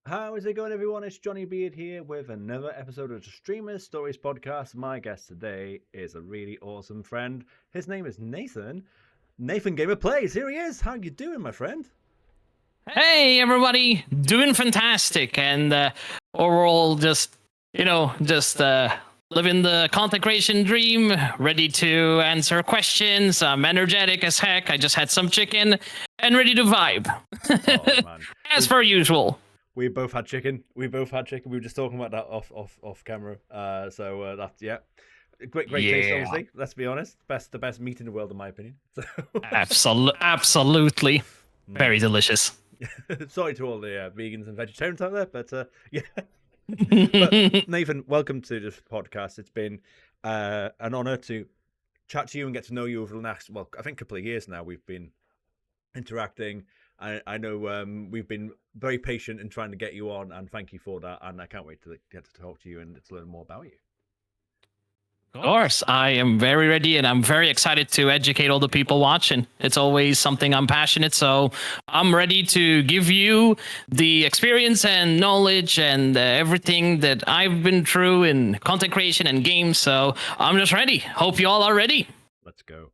How is it going, everyone? It's Johnny Beard here with another episode of the Streamers Stories podcast. My guest today is a really awesome friend. His name is Nathan. Nathan Gamer Plays. Here he is. How you doing, my friend? Hey everybody, doing fantastic, and overall just living the content creation dream. Ready to answer questions. I'm energetic as heck. I just had some chicken and ready to vibe, Oh man, as per usual. we both had chicken. We were just talking about that off camera. So that's yeah, great taste. Yeah, Obviously, let's be honest. The best meat in the world, in my opinion. So, absolutely, very delicious. sorry to all the vegans and vegetarians out there, but yeah. But Nathan, welcome to this podcast. It's been an honor to chat to you and get to know you over the last, well, I think a couple of years now. We've been interacting. I know we've been very patient in trying to get you on, and thank you for that. And I can't wait to get to talk to you and to learn more about you. Of course, I am very ready and I'm very excited to educate all the people watching. It's always something I'm passionate, so I'm ready to give you the experience and knowledge and everything that I've been through in content creation and games. So I'm just ready. Hope you all are ready. Let's go.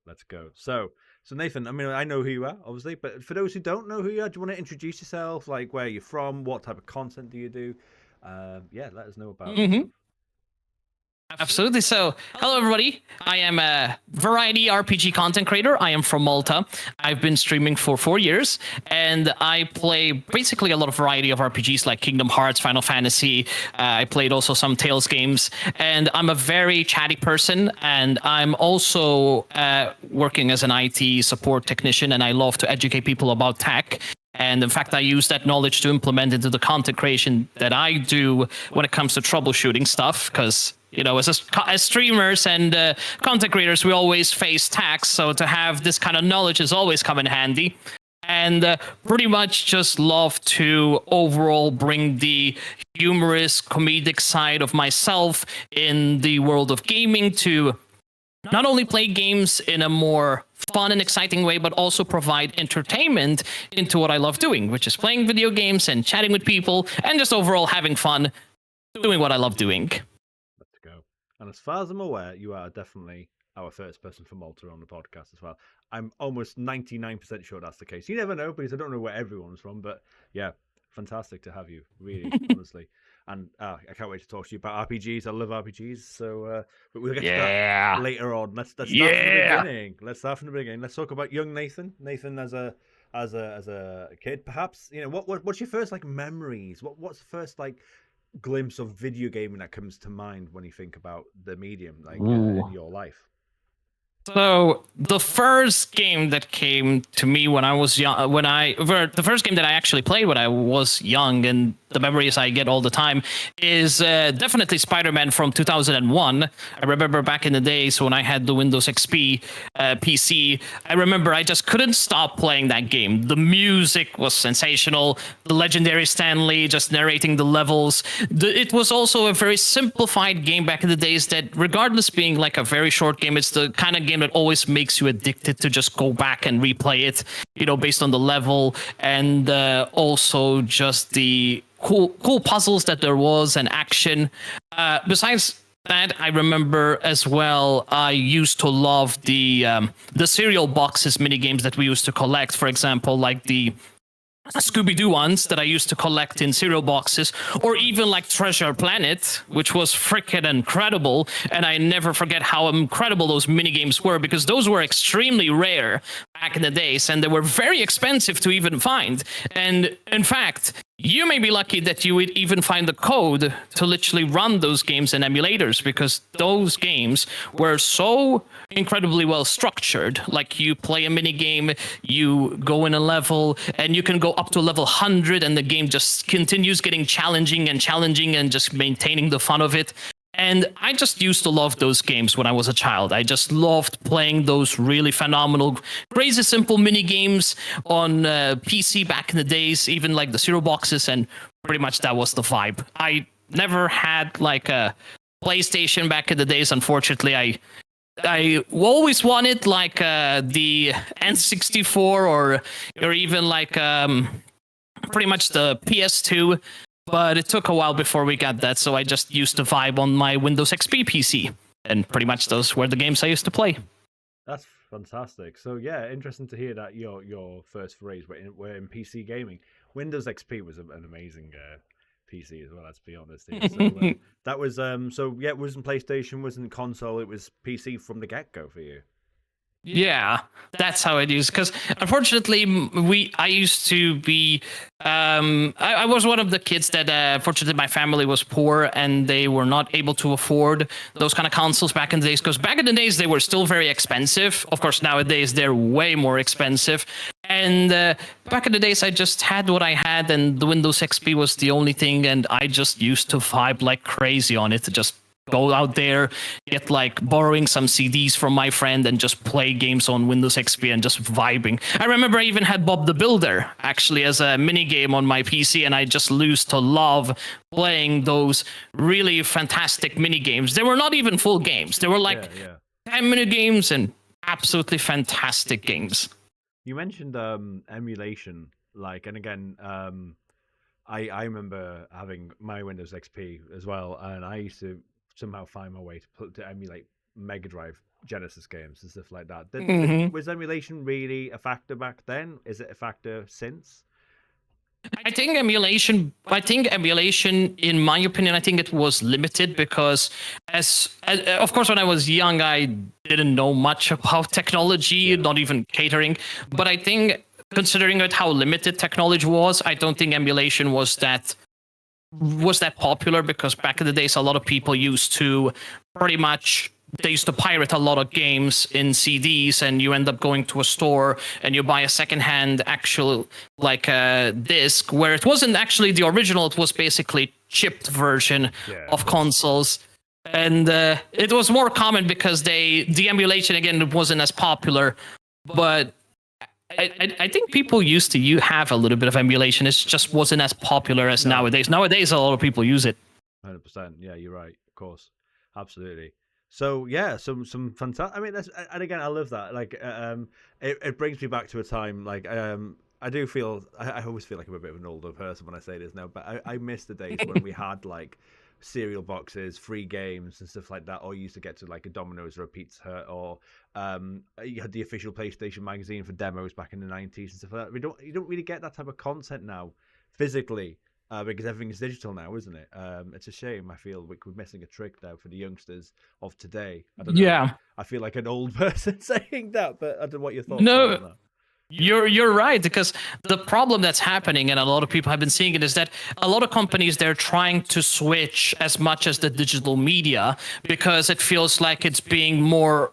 So Nathan, I mean, I know who you are, obviously, but for those who don't know who you are, do you want to introduce yourself? Like, where you're from? What type of content do you do? Yeah, let us know about yourself. Absolutely. So, hello everybody. I am a variety RPG content creator. I am from Malta. I've been streaming for 4 years, and I play basically a lot of variety of RPGs like Kingdom Hearts, Final Fantasy. I played also some Tales games, and I'm a very chatty person. And I'm also working as an IT support technician, and I love to educate people about tech. And in fact, I use that knowledge to implement into the content creation that I do when it comes to troubleshooting stuff. Because, you know, as streamers and content creators, we always face tax. So to have this kind of knowledge has always come in handy. And pretty much just love to overall bring the humorous, comedic side of myself in the world of gaming to not only play games in a more fun and exciting way, but also provide entertainment into what I love doing, which is playing video games and chatting with people and just overall having fun doing what I love doing. Let's go. And as far as I'm aware, you are definitely our first person from Malta on the podcast as well. I'm almost 99% sure that's the case. You never know, because I don't know where everyone's from, but yeah, fantastic to have you, really, honestly. And I can't wait to talk to you about RPGs. I love RPGs, so but we'll get to that later on. Let's start from the beginning. Let's start from the beginning. Let's talk about young Nathan. Nathan as a kid, perhaps. You know, what's your first like memories? What's the first like glimpse of video gaming that comes to mind when you think about the medium, like in your life? So the first game that came to me when I was young, the first game that I actually played when I was young, and the memories I get all the time, is definitely Spider-Man from 2001. I remember back in the days when I had the Windows XP PC. I remember I just couldn't stop playing that game. The music was sensational. The legendary Stan Lee just narrating the levels. It was also a very simplified game back in the days that, regardless being like a very short game, it's the kind of game that always makes you addicted to just go back and replay it, you know, based on the level and also just the cool puzzles that there was and action. Besides that, I remember as well, I used to love the cereal boxes mini games that we used to collect. For example, like the Scooby-Doo ones that I used to collect in cereal boxes, or even like Treasure Planet, which was freaking incredible. And I never forget how incredible those mini games were, because those were extremely rare back in the days, and they were very expensive to even find. And in fact, you may be lucky that you would even find the code to literally run those games in emulators, because those games were so incredibly well structured. Like, you play a mini game, you go in a level, and you can go up to level 100, and the game just continues getting challenging and just maintaining the fun of it. And I just used to love those games when I was a child. I just loved playing those really phenomenal, crazy simple mini games on PC back in the days, even like the Zero Boxes, and pretty much that was the vibe. I never had like a PlayStation back in the days, unfortunately. I always wanted like the N64 or even like pretty much the PS2. but it took a while before we got that. So I just used to vibe on my Windows XP PC, and pretty much those were the games I used to play. That's fantastic. So yeah, interesting to hear that your first forays were in PC gaming. Windows XP was an amazing PC as well. Let's be honest here. So that was so yeah, it wasn't PlayStation, wasn't console. It was PC from the get go for you. Yeah, that's how it is. Because unfortunately, I used to be, I was one of the kids that, fortunately, my family was poor and they were not able to afford those kind of consoles back in the days. Because back in the days, they were still very expensive. Of course, nowadays they're way more expensive. And back in the days, I just had what I had, and the Windows XP was the only thing, and I just used to vibe like crazy on it. Just go out there, get like borrowing some CDs from my friend and just play games on Windows XP and just vibing. I remember I even had Bob the Builder actually as a mini game on my PC, and I just used to love playing those really fantastic mini games. They were not even full games. They were like 10-minute games and absolutely fantastic games. You mentioned emulation, like, and again, I remember having my Windows XP as well, and I used to somehow find my way to emulate Mega Drive Genesis games and stuff like that. Was emulation really a factor back then? Is it a factor since? I think emulation, in my opinion, I think it was limited because as of course, when I was young, I didn't know much about technology, not even catering. But I think considering how limited technology was, I don't think emulation was that popular, because back in the days, a lot of people used to pirate a lot of games in CDs, and you end up going to a store and you buy a secondhand actual like a disc where it wasn't actually the original, it was basically chipped version of consoles. And it was more common because the emulation again wasn't as popular, but I think people used to have a little bit of emulation. It just wasn't as popular as nowadays. Nowadays, a lot of people use it. 100%. Yeah, you're right. Of course, absolutely. So yeah, some fantastic. I mean, and again, I love that. Like, it brings me back to a time. Like, I do feel. I always feel like I'm a bit of an older person when I say this now, but I miss the days when we had like cereal boxes, free games and stuff like that, or you used to get to like a Domino's or a Pizza Hut, or you had the official PlayStation magazine for demos back in the 90s and stuff like that. You don't really get that type of content now physically, because everything is digital now, isn't it? It's a shame. I feel we're missing a trick now for the youngsters of today. I don't know. Yeah, I feel like an old person saying that, but I don't know what your thoughts are on that. You're right, because the problem that's happening, and a lot of people have been seeing it, is that a lot of companies, they're trying to switch as much as the digital media because it feels like it's being more,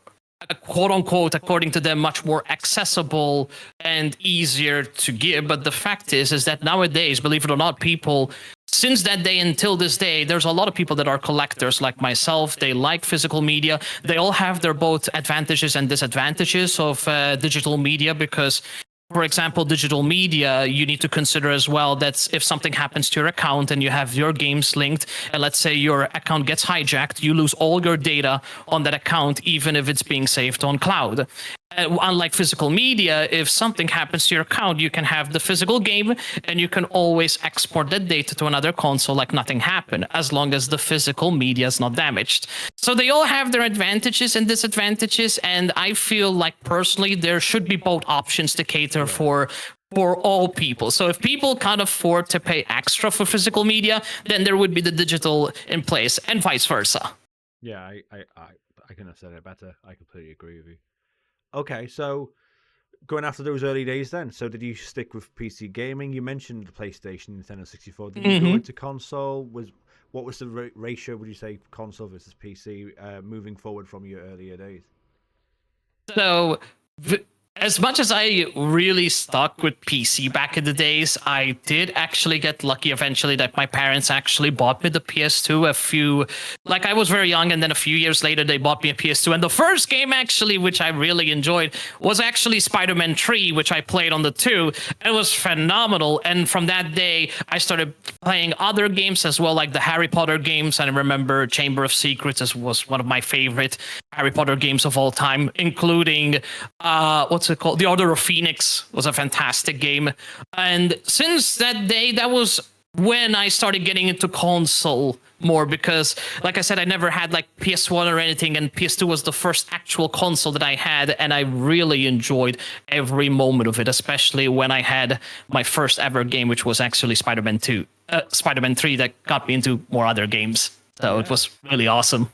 quote unquote, according to them, much more accessible and easier to give. But the fact is that nowadays, believe it or not, people, since that day until this day, there's a lot of people that are collectors like myself. They like physical media. They all have their both advantages and disadvantages of digital media, because, for example, digital media, you need to consider as well that if something happens to your account and you have your games linked, and let's say your account gets hijacked, you lose all your data on that account, even if it's being saved on cloud. Unlike physical media, if something happens to your account, you can have the physical game and you can always export that data to another console like nothing happened, as long as the physical media is not damaged. So they all have their advantages and disadvantages, and I feel like personally there should be both options to cater for all people. So if people can't afford to pay extra for physical media, then there would be the digital in place, and vice versa. Yeah, I couldn't have said it better. I completely agree with you. Okay, so going after those early days then, so did you stick with PC gaming? You mentioned the PlayStation, Nintendo 64. Did you go into console? What was the ratio, would you say, console versus PC moving forward from your earlier days? So as much as I really stuck with PC back in the days, I did actually get lucky eventually that my parents actually bought me the PS2 I was very young, and then a few years later they bought me a PS2. And the first game actually, which I really enjoyed, was actually Spider-Man 3, which I played on the 2. It was phenomenal. And from that day, I started playing other games as well, like the Harry Potter games. And I remember Chamber of Secrets was one of my favorite Harry Potter games of all time, including what's it called? The Order of Phoenix was a fantastic game. And since that day, that was when I started getting into console more, because like I said, I never had like PS1 or anything, and PS2 was the first actual console that I had, and I really enjoyed every moment of it, especially when I had my first ever game, which was actually Spider-Man 2, Spider-Man 3, that got me into more other games. So it was really awesome.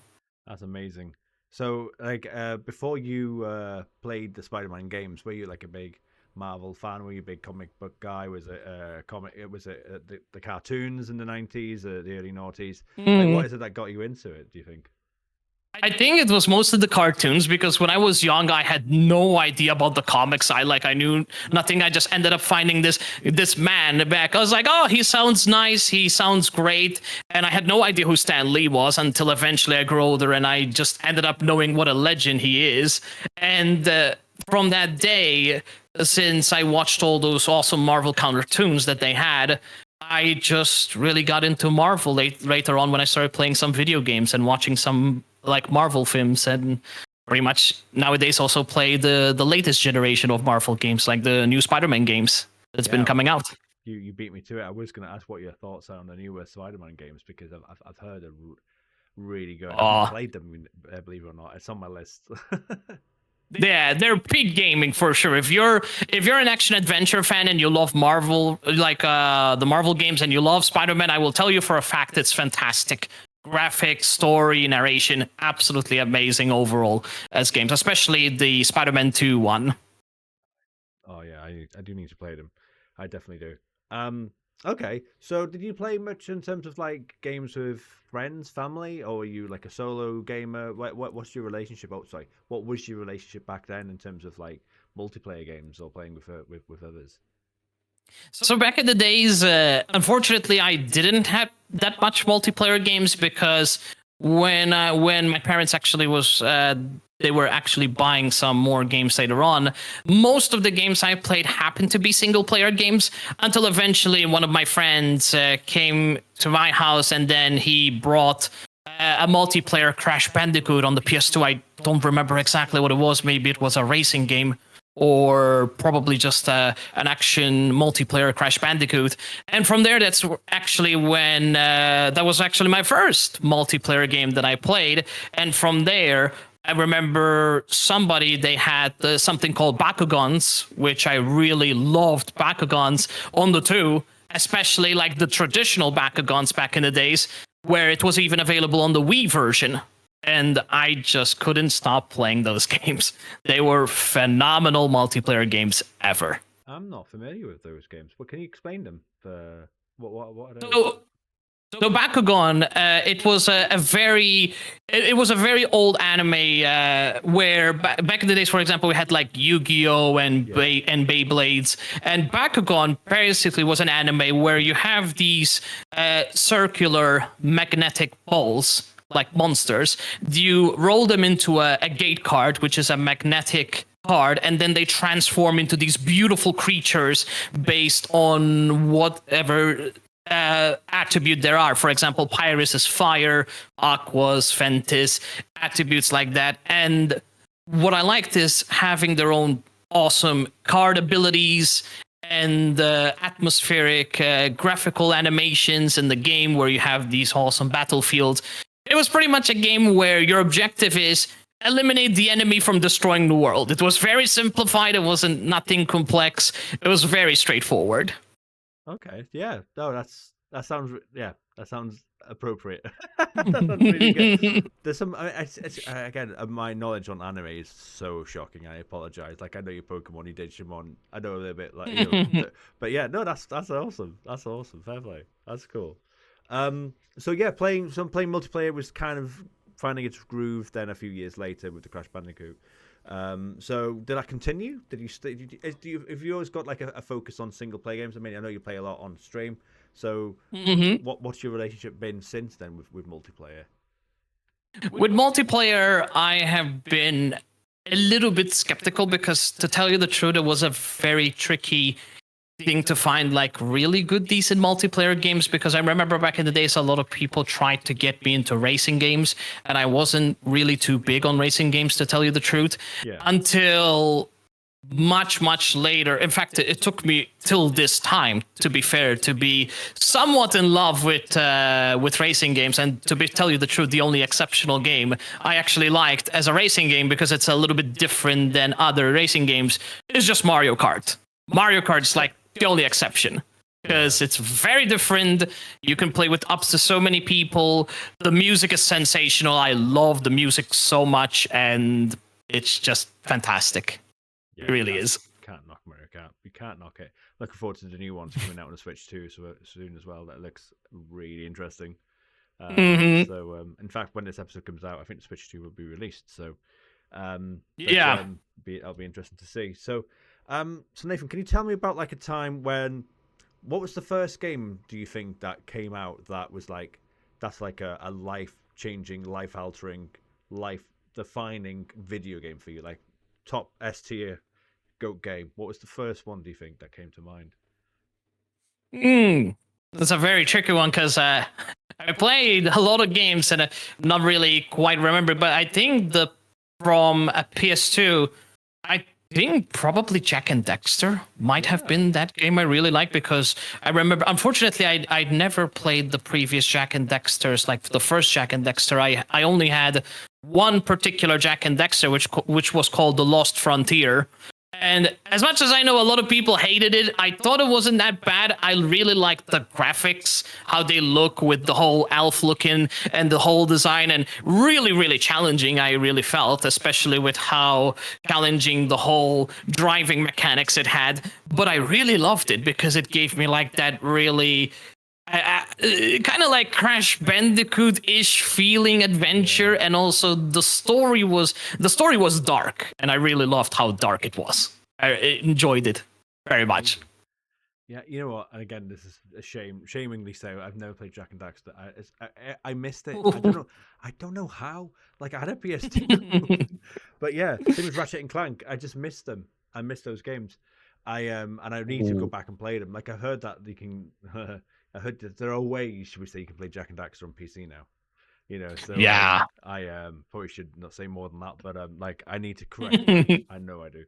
That's amazing. So, like, before you played the Spider-Man games, were you like a big Marvel fan? Were you a big comic book guy? Was it comic? It was it the cartoons in the 90s, the early noughties? Like, what is it that got you into it? Do you think? I think it was mostly the cartoons, because when I was young, I had no idea about the comics. I knew nothing. I just ended up finding this man back. I was like, oh, he sounds nice. He sounds great. And I had no idea who Stan Lee was until eventually I grew older, and I just ended up knowing what a legend he is. And from that day, since I watched all those awesome Marvel cartoons that they had, I just really got into Marvel later on, when I started playing some video games and watching some like Marvel films, and pretty much nowadays also play the latest generation of Marvel games, like the new Spider-Man games that's been coming out. You beat me to it. I was going to ask what your thoughts are on the newer Spider-Man games, because I've heard they're really good. I've played them, believe it or not. It's on my list. Yeah, they're peak gaming for sure. If you're an action adventure fan and you love Marvel, like the Marvel games, and you love Spider-Man, I will tell you for a fact it's fantastic. Graphics, story, narration, absolutely amazing overall as games, especially the Spider-Man 2 one. Oh yeah, I do need to play them. I definitely do. Okay, so did you play much in terms of like games with friends, family, or were you like a solo gamer? What's your relationship? Oh, sorry, what was your relationship back then in terms of like multiplayer games or playing with others? So back in the days, unfortunately, I didn't have that much multiplayer games, because when my parents actually they were actually buying some more games later on. Most of the games I played happened to be single player games, until eventually one of my friends came to my house, and then he brought a multiplayer Crash Bandicoot on the PS2. I don't remember exactly what it was. Maybe it was a racing game, or probably just an action multiplayer Crash Bandicoot. And from there, that's actually when that was actually my first multiplayer game that I played. And from there, I remember they had something called Bakugans, which I really loved Bakugans on the 2, especially like the traditional Bakugans back in the days, where it was even available on the Wii version. And I just couldn't stop playing those games. They were phenomenal multiplayer games ever. I'm not familiar with those games, but can you explain them? What are those? So Bakugan, it was it was a very old anime where back in the days, for example, we had like Yu-Gi-Oh and Beyblades, and Bakugan basically was an anime where you have these circular magnetic balls, like monsters. You roll them into a gate card, which is a magnetic card, and then they transform into these beautiful creatures based on whatever attribute there are. For example, Pyrus is fire, Aqua's Ventus, attributes like that. And what I liked is having their own awesome card abilities and atmospheric graphical animations in the game, where you have these awesome battlefields. It was pretty much a game where your objective is eliminate the enemy from destroying the world. It was very simplified. It wasn't nothing complex. It was very straightforward. Okay, yeah, no, that sounds appropriate. That sounds really good. There's some, again, my knowledge on anime is so shocking. I apologize. Like, I know your Pokemon, you Digimon. I know a little bit, like, but yeah, no, that's awesome. That's awesome. Fair play. That's cool. So yeah, playing multiplayer was kind of finding its groove. Then a few years later with the Crash Bandicoot. So did that continue? Did you have you always got like a focus on single player games? I mean, I know you play a lot on stream. So what's your relationship been since then with multiplayer? With multiplayer, I have been a little bit skeptical, because to tell you the truth, it was a very tricky thing to find like really good, decent multiplayer games, because I remember back in the days a lot of people tried to get me into racing games, and I wasn't really too big on racing games, to tell you the truth, until much later. In fact, it took me till this time, to be fair, to be somewhat in love with racing games. And tell you the truth, the only exceptional game I actually liked as a racing game, because it's a little bit different than other racing games, is just Mario Kart. Mario Kart's like the only exception, because it's very different. You can play with up to so many people. The music is sensational. I love the music so much, and it's just fantastic. Yeah, It really is. Can't knock Mario Kart. You can't knock it. Looking forward to the new ones coming out on the Switch too, so soon as well. That looks really interesting. So, in fact, when this episode comes out, I think the Switch 2 will be released. So, that'll be interesting to see. So, so Nathan, can you tell me about like a time when? What was the first game, do you think, that came out that was like, that's like a life-changing, life-altering, life-defining video game for you? Like, top S-tier GOAT game. What was the first one, do you think, that came to mind? That's a very tricky one, because I played a lot of games and not really quite remember, but I think from a PS2, I think probably Jack and Dexter might have been that game I really liked, because I remember, unfortunately, I'd never played the previous Jack and Dexters, like the first Jack and Dexter. I only had one particular Jack and Dexter, which was called The Lost Frontier. And as much as I know a lot of people hated it, I thought it wasn't that bad. I really liked the graphics, how they look with the whole elf looking and the whole design, and really, really challenging, I really felt, especially with how challenging the whole driving mechanics it had. But I really loved it because it gave me like that really kind of like Crash Bandicoot-ish feeling adventure, and also the story was dark, and I really loved how dark it was. I enjoyed it very much. Yeah, you know what? And again, this is a shame, shamingly so. I've never played Jack and Daxter. I missed it. I don't know how. Like, I had a PS2, but yeah, same with Ratchet and Clank. I just missed them. I missed those games. And I need to go back and play them. Like, I heard that you can. I heard that there are ways, should we say, you can play Jack and Daxter on PC now. You know, so yeah. I probably should not say more than that, but like I need to correct it. I know I do.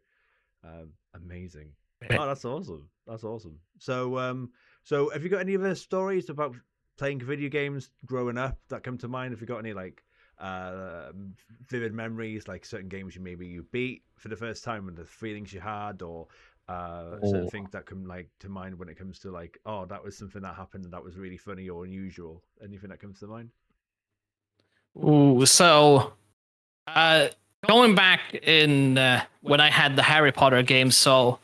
Amazing. Oh, that's awesome. That's awesome. So so have you got any other stories about playing video games growing up that come to mind? Have you got any like vivid memories, like certain games you beat for the first time and the feelings you had, or certain things that come like to mind when it comes to like, oh, that was something that happened and that was really funny or unusual? Anything that comes to mind? Ooh, so going back in when I had the Harry Potter games, so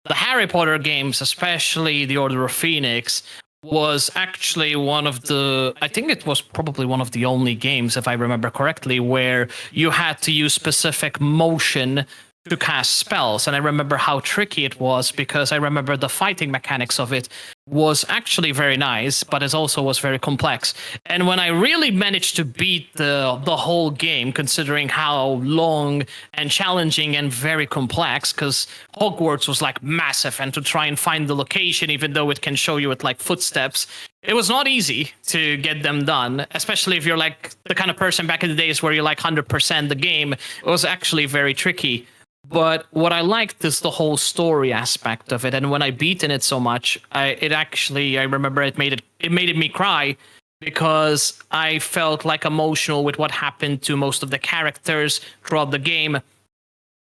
the Harry Potter games, especially the Order of Phoenix, was actually I think it was probably one of the only games, if I remember correctly, where you had to use specific motion to cast spells. And I remember how tricky it was, because I remember the fighting mechanics of it was actually very nice, but it also was very complex. And when I really managed to beat the whole game, considering how long and challenging and very complex, because Hogwarts was like massive, and to try and find the location, even though it can show you with like footsteps, it was not easy to get them done, especially if you're like the kind of person back in the days where you like 100% the game. It was actually very tricky. But what I liked is the whole story aspect of it, and when I beaten it so much, I remember it made me cry, because I felt like emotional with what happened to most of the characters throughout the game.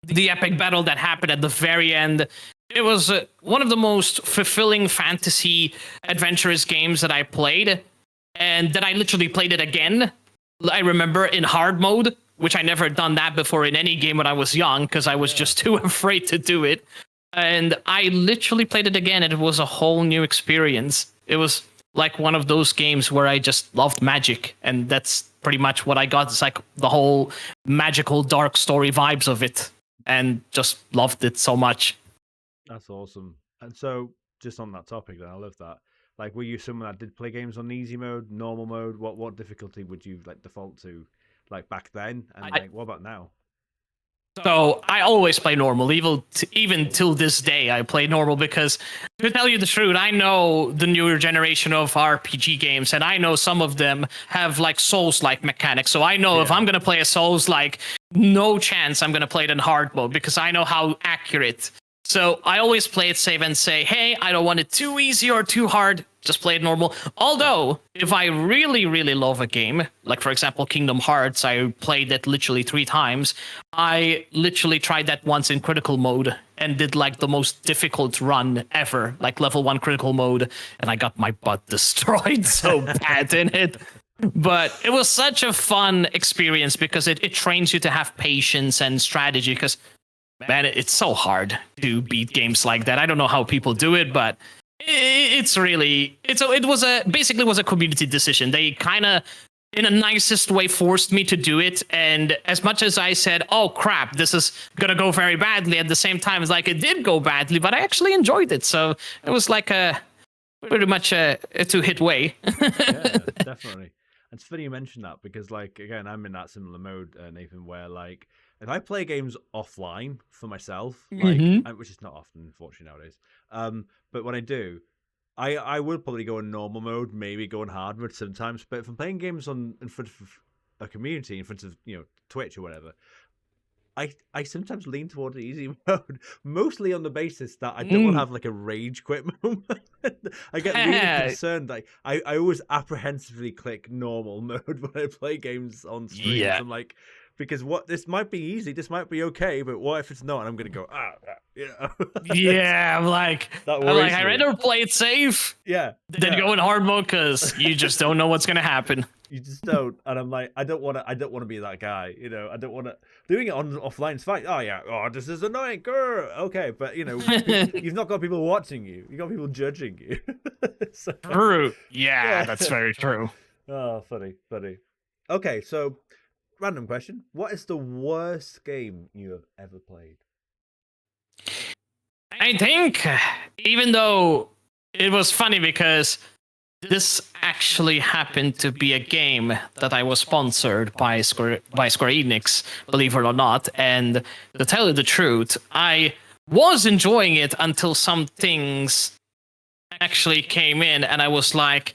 The epic battle that happened at the very end, it was one of the most fulfilling fantasy adventurous games that I played, and that I literally played it again. I remember in hard mode, which I never done that before in any game when I was young, because I was just too afraid to do it. And I literally played it again, and it was a whole new experience. It was like one of those games where I just loved magic, and that's pretty much what I got. It's like the whole magical dark story vibes of it, and just loved it so much. That's awesome. And so, just on that topic, then I love that. Like, were you someone that did play games on easy mode, normal mode? What difficulty would you like default to, like back then? And like, what about now? So I always play normal, even till this day. I play normal because, to tell you the truth, I know the newer generation of RPG games, and I know some of them have like Souls-like mechanics. So I know if I'm gonna play a Souls-like, no chance I'm gonna play it in hard mode, because I know how accurate So I always play it safe and say, hey, I don't want it too easy or too hard. Just play it normal. Although, if I really, really love a game, like for example, Kingdom Hearts, I played that literally 3 times. I literally tried that once in critical mode and did like the most difficult run ever, like level 1 critical mode, and I got my butt destroyed so bad in it. But it was such a fun experience because it trains you to have patience and strategy, because man, it's so hard to beat games like that. I don't know how people do it, but it's really it was basically was a community decision. They kind of in a nicest way forced me to do it, and as much as I said, oh crap, this is gonna go very badly, at the same time it's like it did go badly, but I actually enjoyed it. So it was like a pretty much a two-hit way. Yeah, definitely. It's funny you mentioned that because, like, again, I'm in that similar mode, Nathan, where like if I play games offline for myself, like, which is not often, unfortunately nowadays, but when I do, I would probably go in normal mode, maybe go in hard mode sometimes. But if I'm playing games in front of a community, in front of Twitch or whatever, I sometimes lean toward easy mode, mostly on the basis that I don't want to have like a rage quit moment. I get really concerned. I always apprehensively click normal mode when I play games on streams. Yeah. I'm like, because this might be easy, this might be okay, but what if it's not? And I'm gonna go Yeah, I'm like I rather play it safe. Yeah. Than go in hard mode, because you just don't know what's gonna happen. You just don't, and I'm like, I don't want to be that guy, I don't want to. Doing it on offline is fine. Oh yeah, this is annoying, girl. Okay, but you've not got people watching you. You got people judging you. So, true. Yeah, that's very true. Oh, funny. Okay, so random question: what is the worst game you have ever played? I think, even though it was funny because this actually happened to be a game that I was sponsored by Square Enix, believe it or not. And to tell you the truth, I was enjoying it until some things actually came in, and I was like,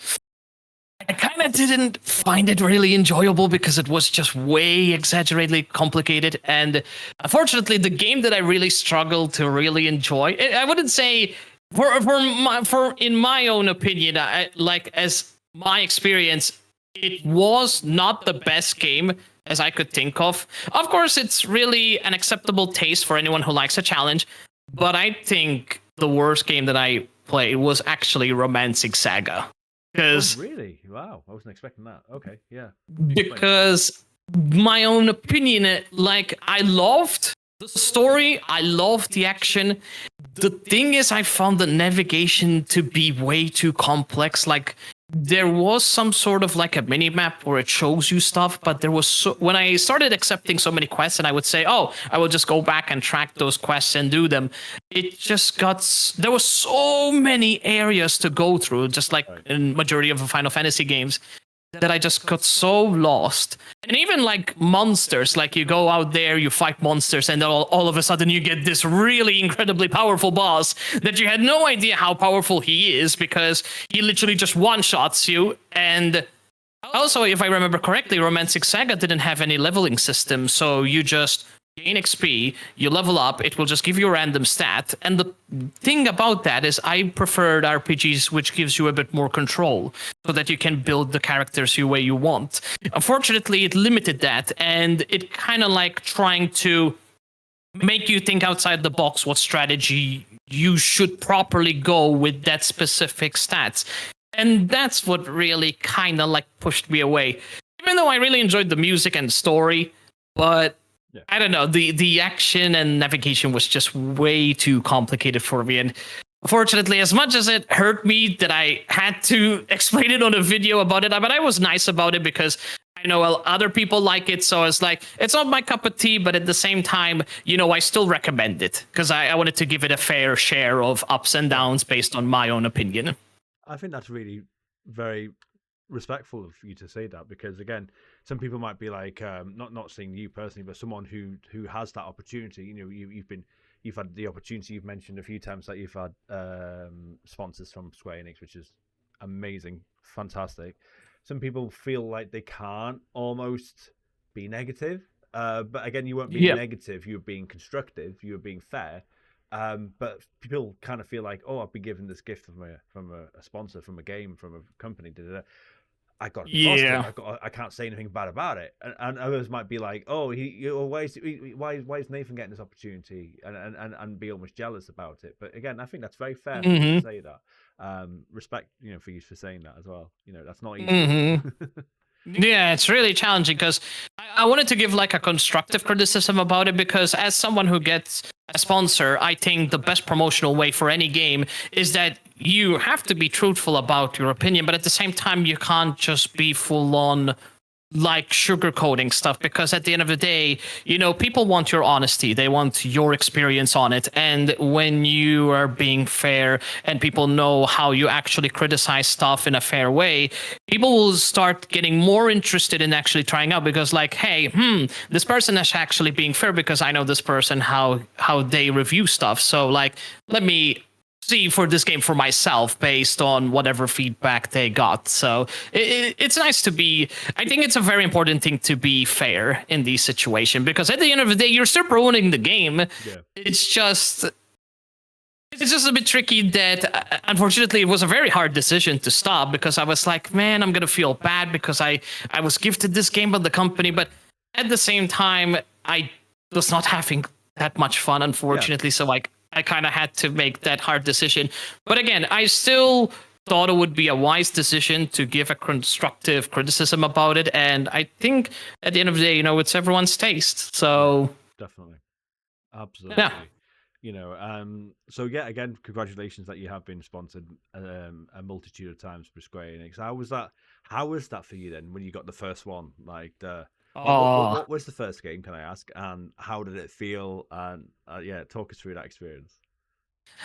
I kind of didn't find it really enjoyable because it was just way exaggeratedly complicated. And unfortunately, the game that I really struggled to really enjoy, I wouldn't say for in my own opinion, as my experience, it was not the best game as I could think of. Of course, it's really an acceptable taste for anyone who likes a challenge, but I think the worst game that I played was actually Romancing Saga. Because really, wow, I wasn't expecting that. Okay, yeah. Because my own opinion, like, I loved the story, I loved the action. The thing is, I found the navigation to be way too complex. Like, there was some sort of like a mini map where it shows you stuff, but there was when I started accepting so many quests, and I would say, oh, I will just go back and track those quests and do them, it just got, there was so many areas to go through, just like in majority of the Final Fantasy games, that I just got so lost. And even like monsters, like you go out there, you fight monsters, and then all of a sudden you get this really incredibly powerful boss that you had no idea how powerful he is, because he literally just one-shots you. And also, if I remember correctly, Romancing Saga didn't have any leveling system, so you just gain XP, you level up, it will just give you a random stat. And the thing about that is I preferred RPGs which gives you a bit more control, so that you can build the characters the way you want. Unfortunately, it limited that, and it kind of like trying to make you think outside the box what strategy you should properly go with that specific stats. And that's what really kind of like pushed me away. Even though I really enjoyed the music and story, but yeah, I don't know, the action and navigation was just way too complicated for me. And unfortunately, as much as it hurt me that I had to explain it on a video about it, but I was nice about it because I know other people like it. So it's like, it's not my cup of tea, but at the same time, I still recommend it because I wanted to give it a fair share of ups and downs based on my own opinion. I think that's really very respectful of you to say that, because again, some people might be like, not saying you personally, but someone who has that opportunity. You've had the opportunity. You've mentioned a few times that you've had sponsors from Square Enix, which is amazing, fantastic. Some people feel like they can't almost be negative, but again, you weren't being negative. You were being constructive. You were being fair. But people kind of feel like, oh, I've been given this gift from a sponsor, from a game, from a company. Da, da, da. I got to be positive. Yeah. I can't say anything bad about it. And others might be like, oh, why is Nathan getting this opportunity, and be almost jealous about it. But again, I think that's very fair for you to say that. Respect, for you for saying that as well. That's not easy. Yeah, it's really challenging because I wanted to give like a constructive criticism about it, because as someone who gets a sponsor, I think the best promotional way for any game is that you have to be truthful about your opinion, but at the same time, you can't just be full on like sugarcoating stuff, because at the end of the day, people want your honesty, they want your experience on it, and when you are being fair and people know how you actually criticize stuff in a fair way, people will start getting more interested in actually trying out, because like, hey, this person is actually being fair because I know this person, how they review stuff, so like, let me see for this game for myself based on whatever feedback they got. So it's nice to be. I think it's a very important thing to be fair in these situations, because at the end of the day, you're still ruining the game. Yeah. It's just a bit tricky that unfortunately it was a very hard decision to stop, because I was like, man, I'm gonna feel bad because I was gifted this game by the company, but at the same time I was not having that much fun, unfortunately. Yeah. So like, I kind of had to make that hard decision. But again, I still thought it would be a wise decision to give a constructive criticism about it. And I think at the end of the day, it's everyone's taste. So definitely. Absolutely. Yeah. So yeah, again, congratulations that you have been sponsored a multitude of times by Square Enix. How was that for you then when you got the first one? Like what was the first game, can I ask? And how did it feel? And talk us through that experience.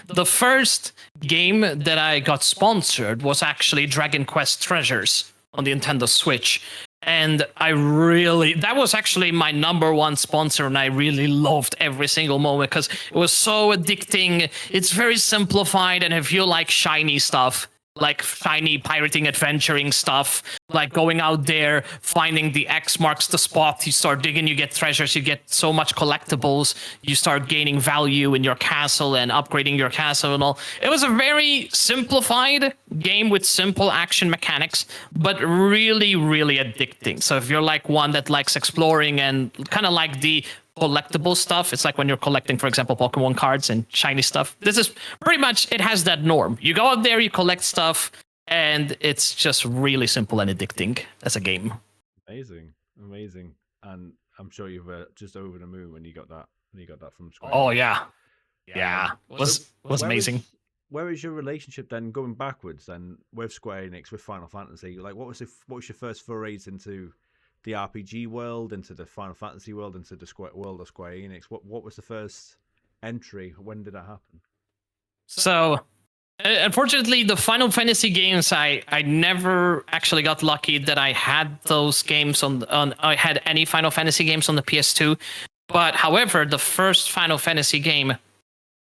The first game that I got sponsored was actually Dragon Quest Treasures on the Nintendo Switch. And that was actually my number one sponsor, and I really loved every single moment because it was so addicting. It's very simplified, and if you like shiny stuff, like shiny pirating adventuring stuff, like going out there, finding the X marks the spot, you start digging, you get treasures, you get so much collectibles, you start gaining value in your castle and upgrading your castle and all. It was a very simplified game with simple action mechanics, but really, really addicting. So if you're like one that likes exploring and kind of like the collectible stuff, it's like when you're collecting, for example, Pokemon cards and shiny stuff. This is pretty much, it has that norm. You go out there, you collect stuff, and it's just really simple and addicting as a game. Amazing. And I'm sure you were just over the moon when you got that from Square. Oh yeah. Was amazing. Where is your relationship then going backwards then with Square Enix, with Final Fantasy? Like what was your first forays into the RPG world, into the Final Fantasy world, into the world of Square Enix? What was the first entry? When did that happen? So, unfortunately, the Final Fantasy games, I never actually got lucky that I had those games I had any Final Fantasy games on the PS2. But however, the first Final Fantasy game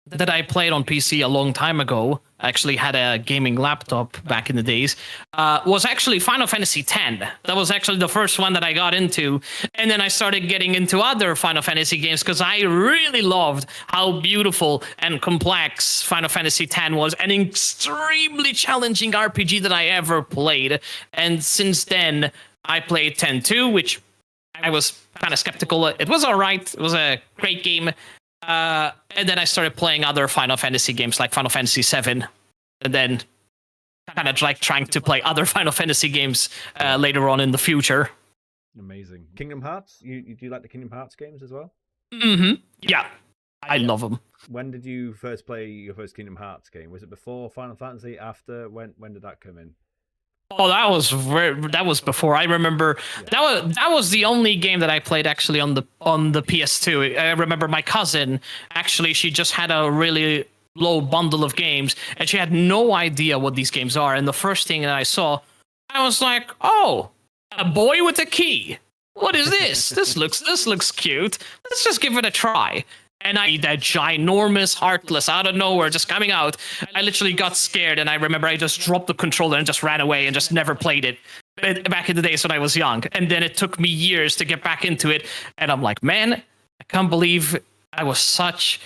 that I played on PC a long time ago, I actually had a gaming laptop back in the days, was actually Final Fantasy X. That was actually the first one that I got into. And then I started getting into other Final Fantasy games because I really loved how beautiful and complex Final Fantasy X was, an extremely challenging RPG that I ever played. And since then, I played 10-2, which I was kind of skeptical. It was all right. It was a great game. And then I started playing other Final Fantasy games like Final Fantasy VII, and then kind of like trying to play other Final Fantasy games later on in the future. Amazing. Kingdom Hearts? Do you like the Kingdom Hearts games as well? Mm-hmm. Yeah, I love them. When did you first play your first Kingdom Hearts game? Was it before Final Fantasy? After? When did that come in? Oh, that was before. I remember that was the only game that I played actually on the PS2. I remember my cousin, actually, she just had a really low bundle of games and she had no idea what these games are. And the first thing that I saw, I was like, "Oh, a boy with a key. What is this? This looks cute. Let's just give it a try." And that ginormous Heartless out of nowhere just coming out. I literally got scared, and I remember I just dropped the controller and just ran away and just never played it back in the days when I was young. And then it took me years to get back into it. And I'm like, man, I can't believe I was such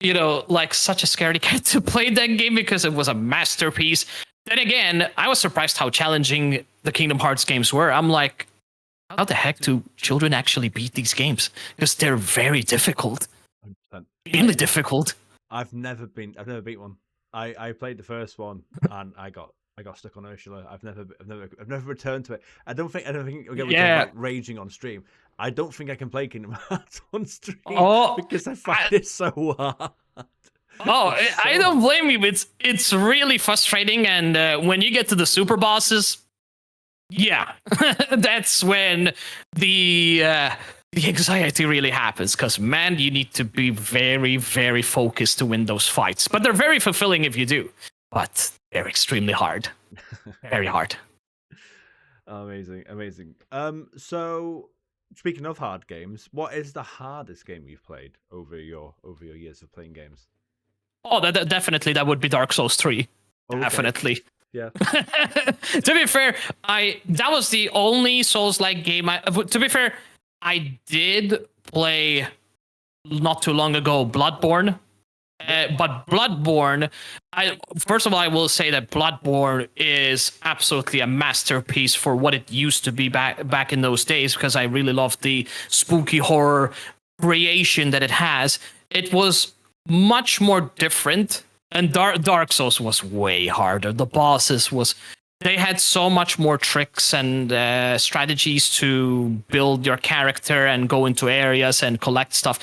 like such a scaredy cat to play that game because it was a masterpiece. Then again, I was surprised how challenging the Kingdom Hearts games were. I'm like, how the heck do children actually beat these games? Because they're very difficult. 100%. Extremely difficult. I've never beat one. I played the first one and I got stuck on Ursula. I've never returned to it. I don't think again, we talk about raging on stream. I don't think I can play Kingdom Hearts on stream because I find it so hard. I don't blame you. It's really frustrating, and when you get to the super bosses, yeah, that's when the anxiety really happens. Because man, you need to be very, very focused to win those fights. But they're very fulfilling if you do. But they're extremely hard, very hard. Amazing. So speaking of hard games, what is the hardest game you've played over your years of playing games? Oh, definitely that would be Dark Souls 3. Okay. Definitely. Yeah. To be fair, that was the only Souls-like game. To be fair, I did play not too long ago Bloodborne. But Bloodborne, first of all, I will say that Bloodborne is absolutely a masterpiece for what it used to be back in those days, because I really loved the spooky horror creation that it has. It was much more different, and Dark Souls was way harder. The bosses they had so much more tricks and strategies to build your character and go into areas and collect stuff.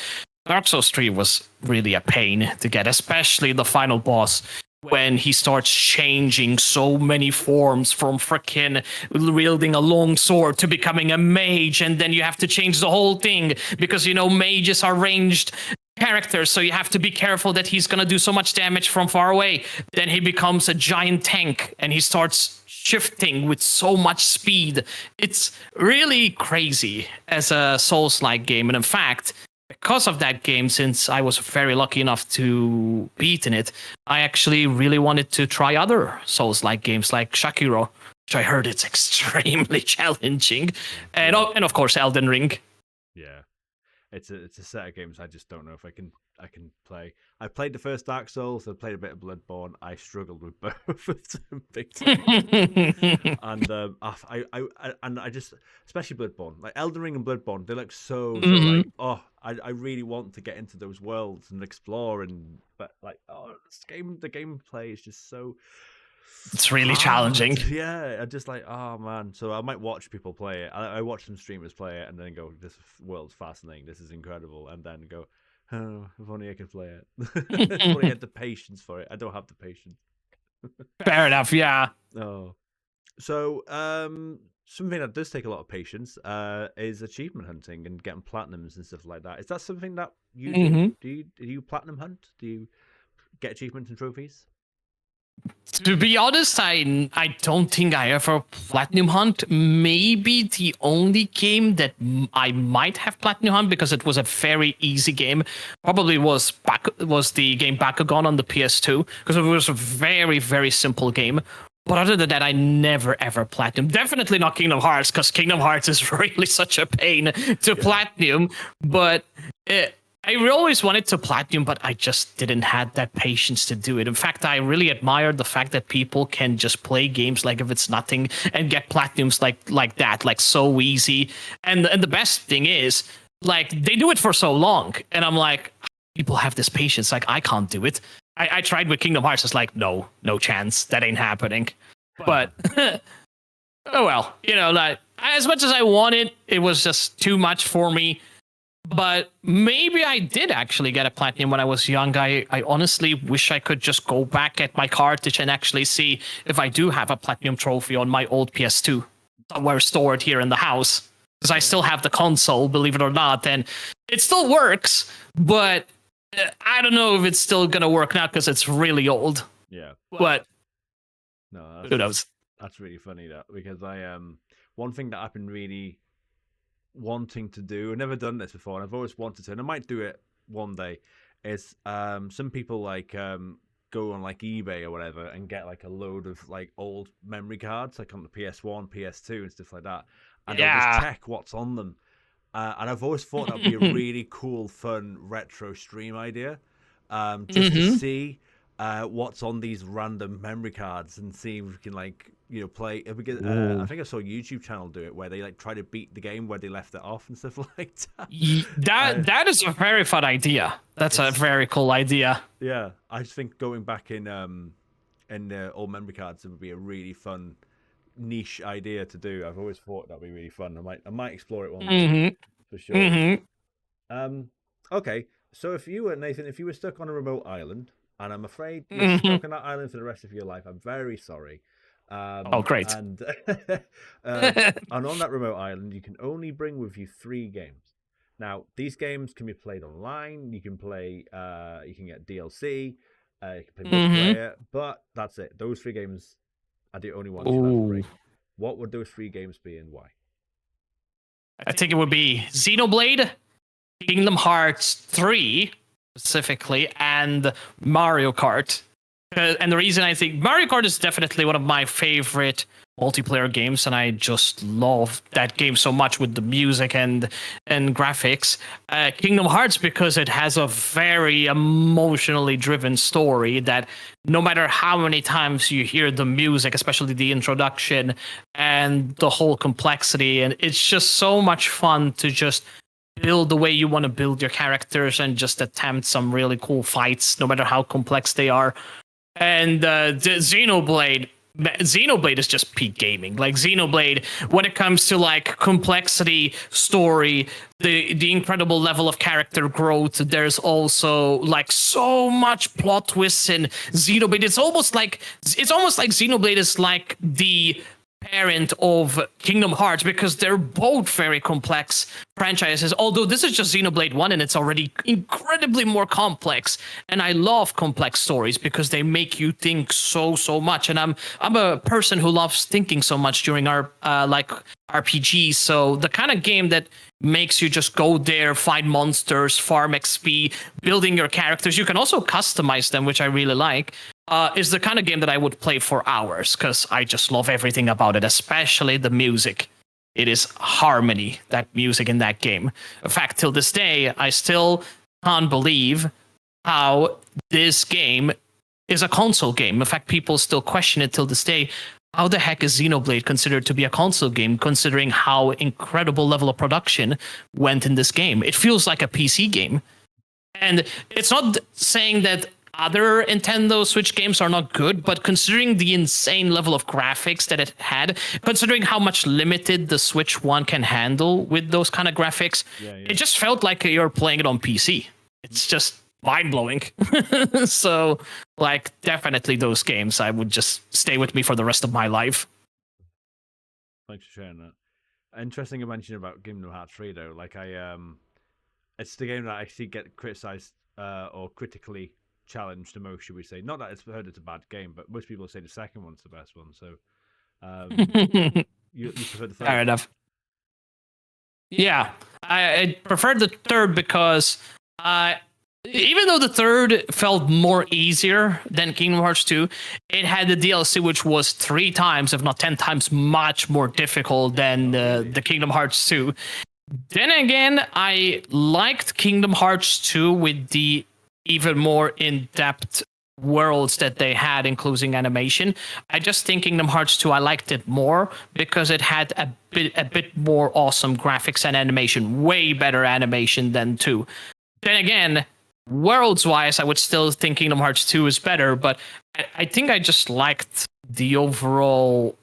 Dark Souls 3 was really a pain to get, especially the final boss, when he starts changing so many forms from freaking wielding a long sword to becoming a mage, and then you have to change the whole thing because, mages are ranged characters, so you have to be careful that he's going to do so much damage from far away. Then he becomes a giant tank, and he starts shifting with so much speed. It's really crazy as a Souls-like game, and in fact, because of that game, since I was very lucky enough to beat in it, I actually really wanted to try other Souls-like games like Sekiro, which I heard it's extremely challenging, and of course Elden Ring. Yeah, it's a set of games I just don't know if I can play. I played the first Dark Souls. I played a bit of Bloodborne. I struggled with both of them big time. And I just, especially Bloodborne, like Elden Ring and Bloodborne, they look so like, oh, I really want to get into those worlds and explore, but like, the gameplay is just so. It's really challenging. Yeah, I just like, oh man. So I might watch people play it. I watch some streamers play it and then go, this world's fascinating. This is incredible. And then go, oh, if only I could play it. If only I had the patience for it. I don't have the patience. Fair enough, yeah. Oh. So, something that does take a lot of patience is achievement hunting and getting platinums and stuff like that. Is that something that you do? Do you platinum hunt? Do you get achievements and trophies? To be honest, I don't think I ever platinum hunt. Maybe the only game that I might have platinum hunt, because it was a very easy game, probably was the game Bakugan on the PS2, because it was a very, very simple game. But other than that, I never ever platinum. Definitely not Kingdom Hearts, because Kingdom Hearts is really such a pain to platinum. But I always wanted to platinum, but I just didn't have that patience to do it. In fact, I really admired the fact that people can just play games like if it's nothing and get platinums like that, like so easy. And the best thing is, like, they do it for so long, and I'm like, people have this patience. Like, I can't do it. I tried with Kingdom Hearts. It's like, no chance. That ain't happening. But oh well, like, as much as I wanted, it was just too much for me. But maybe I did actually get a platinum when I was young. I honestly wish I could just go back at my cartridge and actually see if I do have a platinum trophy on my old PS2 somewhere stored here in the house. Because I still have the console, believe it or not, and it still works. But I don't know if it's still going to work now because it's really old. Yeah. But no, who knows? That's really funny, because one thing that I've been really wanting to do, I've never done this before, and I've always wanted to, and I might do it one day, is some people like go on like eBay or whatever and get like a load of like old memory cards, like on the PS1, PS2 and stuff like that, and they'll just check what's on them. And I've always thought that would be a really cool, fun retro stream idea. just to see what's on these random memory cards and see if we can play. If we get, I think I saw a YouTube channel do it where they try to beat the game where they left it off and stuff like that. That is a very fun idea. That's a very cool idea. Yeah, I just think going back in old memory cards, it would be a really fun niche idea to do. I've always thought that'd be really fun. I might explore it one day for sure. Okay, so if you were Nathan, if you were stuck on a remote island, and I'm afraid you're stuck on that island for the rest of your life, I'm very sorry. Oh, great! And and on that remote island, you can only bring with you 3 games. Now, these games can be played online. You can play. You can get DLC. You can play multiplayer, but that's it. Those 3 games are the only ones you have free. What would those 3 games be and why? I think it would be Xenoblade, Kingdom Hearts 3 specifically, and Mario Kart. And the reason I think Mario Kart is definitely one of my favorite multiplayer games, and I just love that game so much with the music and graphics. Kingdom Hearts, because it has a very emotionally driven story that no matter how many times you hear the music, especially the introduction and the whole complexity, and it's just so much fun to just build the way you want to build your characters and just attempt some really cool fights, no matter how complex they are. And the Xenoblade is just peak gaming. Like Xenoblade, when it comes to like complexity, story, the incredible level of character growth, there's also like so much plot twists in Xenoblade. It's almost like Xenoblade is like the parent of Kingdom Hearts, because they're both very complex franchises. Although this is just Xenoblade 1 and it's already incredibly more complex. And I love complex stories because they make you think so much. And I'm a person who loves thinking so much during our like RPGs. So the kind of game that makes you just go there, find monsters, farm XP, building your characters. You can also customize them, which I really like. Is the kind of game that I would play for hours because I just love everything about it, especially the music. It is harmony, that music in that game. In fact, till this day, I still can't believe how this game is a console game. In fact, people still question it till this day. How the heck is Xenoblade considered to be a console game, considering how incredible level of production went in this game? It feels like a PC game. And it's not saying that other Nintendo Switch games are not good, but considering the insane level of graphics that it had, considering how much limited the Switch 1 can handle with those kind of graphics, it just felt like you're playing it on PC. It's just mind-blowing. So, like, definitely those games, I would just stay with me for the rest of my life. Thanks for sharing that. Interesting you mentioned about Kingdom Hearts 3, though. Like, it's the game that I actually get criticized or critically challenged the most, should we say? Not that it's heard it's a bad game, but most people say the second one's the best one. So, you prefer the third? Fair enough. Yeah, I preferred the third because even though the third felt more easier than Kingdom Hearts 2, it had the DLC, which was 3 times, if not 10 times, much more difficult than the Kingdom Hearts 2. Then again, I liked Kingdom Hearts 2 with the even more in-depth worlds that they had, including animation. I just think Kingdom Hearts 2, I liked it more because it had a bit more awesome graphics and animation, way better animation than 2. Then again, worlds-wise, I would still think Kingdom Hearts 2 is better, but I think I just liked the overall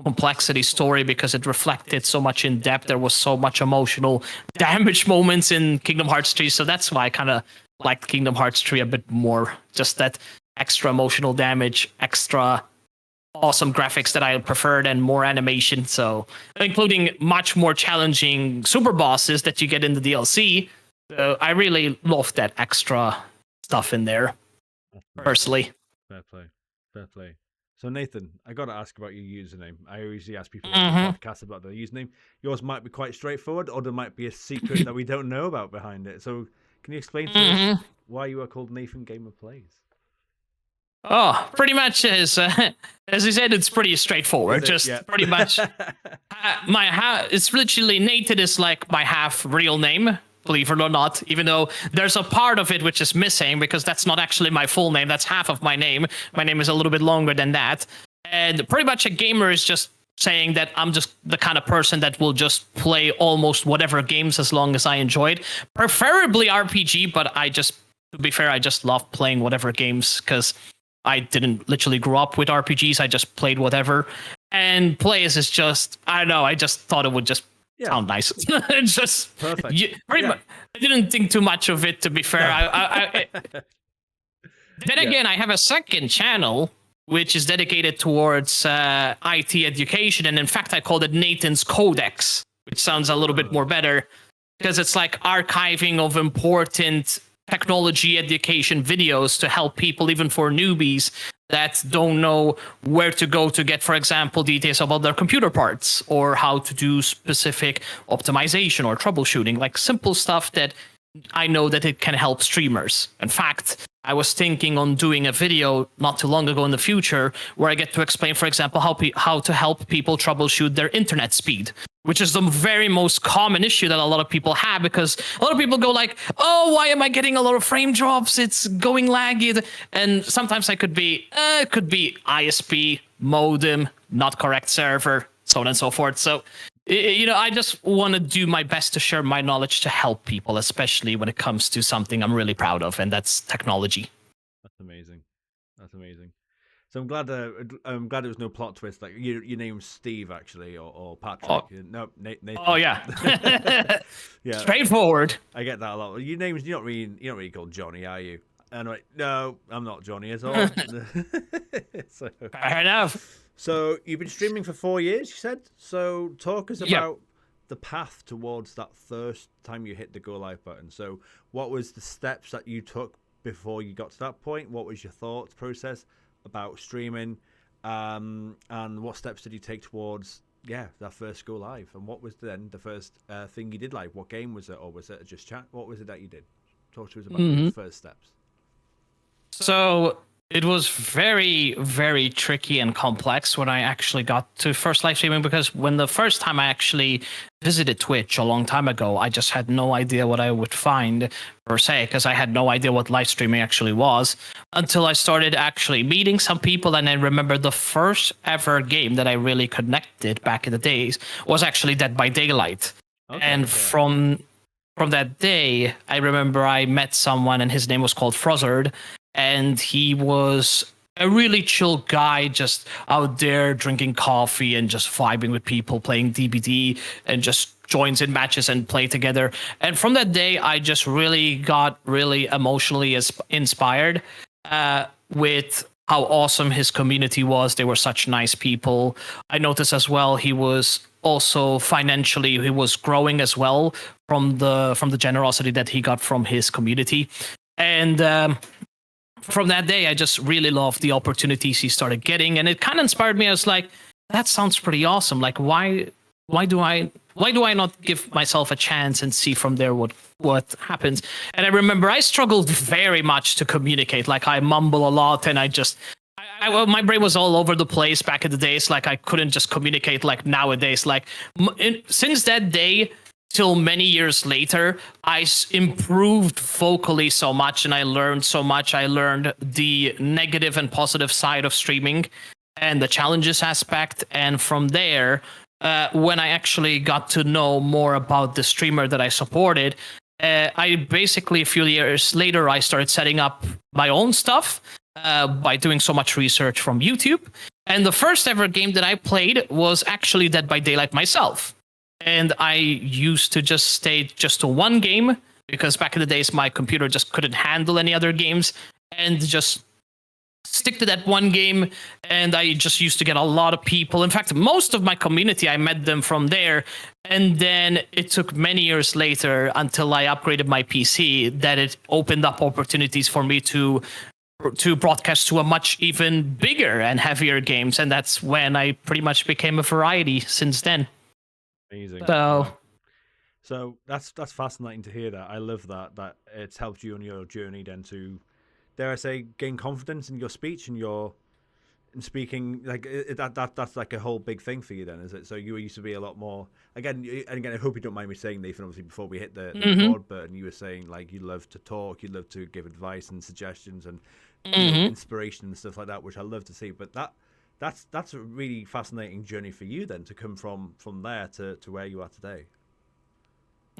complexity story because it reflected so much in depth. There was so much emotional damage moments in Kingdom Hearts 3, so that's why I kind of liked Kingdom Hearts 3 a bit more. Just that extra emotional damage, extra awesome graphics that I preferred, and more animation. So, including much more challenging super bosses that you get in the DLC. So I really loved that extra stuff in there, personally. Fair play. So Nathan, I got to ask about your username. I usually ask people on the podcast about their username. Yours might be quite straightforward, or there might be a secret that we don't know about behind it. So can you explain to us why you are called Nathan Gamer Plays? Oh, pretty much as you said, it's pretty straightforward. Pretty much, it's literally Nathan is like my half real name. believe it or not, even though there's a part of it which is missing because that's not actually my full name. That's half of my name. My name is a little bit longer than that. And pretty much a gamer is just saying that I'm just the kind of person that will just play almost whatever games as long as I enjoy it. Preferably RPG, but to be fair, I just love playing whatever games because I didn't literally grow up with RPGs. I just played whatever. And plays is just, I don't know, I just thought it would just sound nice. Just perfect. Pretty much. I didn't think too much of it, to be fair. No. Then again, I have a second channel which is dedicated towards IT education, and in fact, I called it Nathan's Codex, which sounds a little bit more better because it's like archiving of important technology education videos to help people, even for newbies that don't know where to go to get, for example, details about their computer parts or how to do specific optimization or troubleshooting, like simple stuff that I know that it can help streamers. In fact, I was thinking on doing a video not too long ago in the future where I get to explain, for example, how to help people troubleshoot their internet speed, which is the very most common issue that a lot of people have, because a lot of people go like, oh, why am I getting a lot of frame drops? It's going laggy. And sometimes it could be ISP, modem, not correct server, so on and so forth. So, I just want to do my best to share my knowledge to help people, especially when it comes to something I'm really proud of, and that's technology. That's amazing. That's amazing. So I'm glad there was no plot twist. Like your name's Steve actually, or Patrick. Oh. No, Nathan. Oh yeah. Yeah. Straightforward. I get that a lot. You're not really called Johnny, are you? And I'm like, no, I'm not Johnny at all. So, fair enough. So you've been streaming for 4 years, you said. So talk us about the path towards that first time you hit the go live button. So what was the steps that you took before you got to that point? What was your thoughts process about streaming? And what steps did you take towards that first go live? And what was then the first thing you did live? What game was it, or was it just chat? What was it that you did? Talk to us about the first steps. So it was very, very tricky and complex when I actually got to first live streaming, because when the first time I actually visited Twitch a long time ago, I just had no idea what I would find per se, because I had no idea what live streaming actually was until I started actually meeting some people. And I remember the first ever game that I really connected back in the days was actually Dead by Daylight. Okay, and from that day, I remember I met someone and his name was called Frozard. And he was a really chill guy, just out there drinking coffee and just vibing with people, playing DBD, and just joins in matches and play together. And from that day, I just really got really emotionally inspired with how awesome his community was. They were such nice people. I noticed as well he was also financially, he was growing as well from the generosity that he got from his community. And from that day, I just really loved the opportunities he started getting, and it kind of inspired me. I was like, that sounds pretty awesome. Like, why do I not give myself a chance and see from there what happens? And I remember I struggled very much to communicate. Like, I mumble a lot, and my brain was all over the place back in the days. Like, I couldn't just communicate like nowadays. Like, since that day till many years later, I improved vocally so much, and I learned so much. I learned the negative and positive side of streaming and the challenges aspect. And from there, when I actually got to know more about the streamer that I supported, I basically, a few years later, I started setting up my own stuff by doing so much research from YouTube. And the first ever game that I played was actually Dead by Daylight myself. And I used to just stay just to one game, because back in the days, my computer just couldn't handle any other games, and just stick to that one game. And I just used to get a lot of people. In fact, most of my community, I met them from there. And then it took many years later until I upgraded my PC that it opened up opportunities for me to broadcast to a much even bigger and heavier games. And that's when I pretty much became a variety since then. Amazing. So that's fascinating to hear. That I love that it's helped you on your journey then to, dare I say, gain confidence in your speech and your speaking like that's like a whole big thing for you then, is it? So you used to be a lot more and again. I hope you don't mind me saying, Nathan. Obviously, before we hit the Mm-hmm. record button, you were saying like you love to talk, you love to give advice and suggestions and Mm-hmm. inspiration and stuff like that, which I love to see. But that's a really fascinating journey for you then to come from there to where you are today.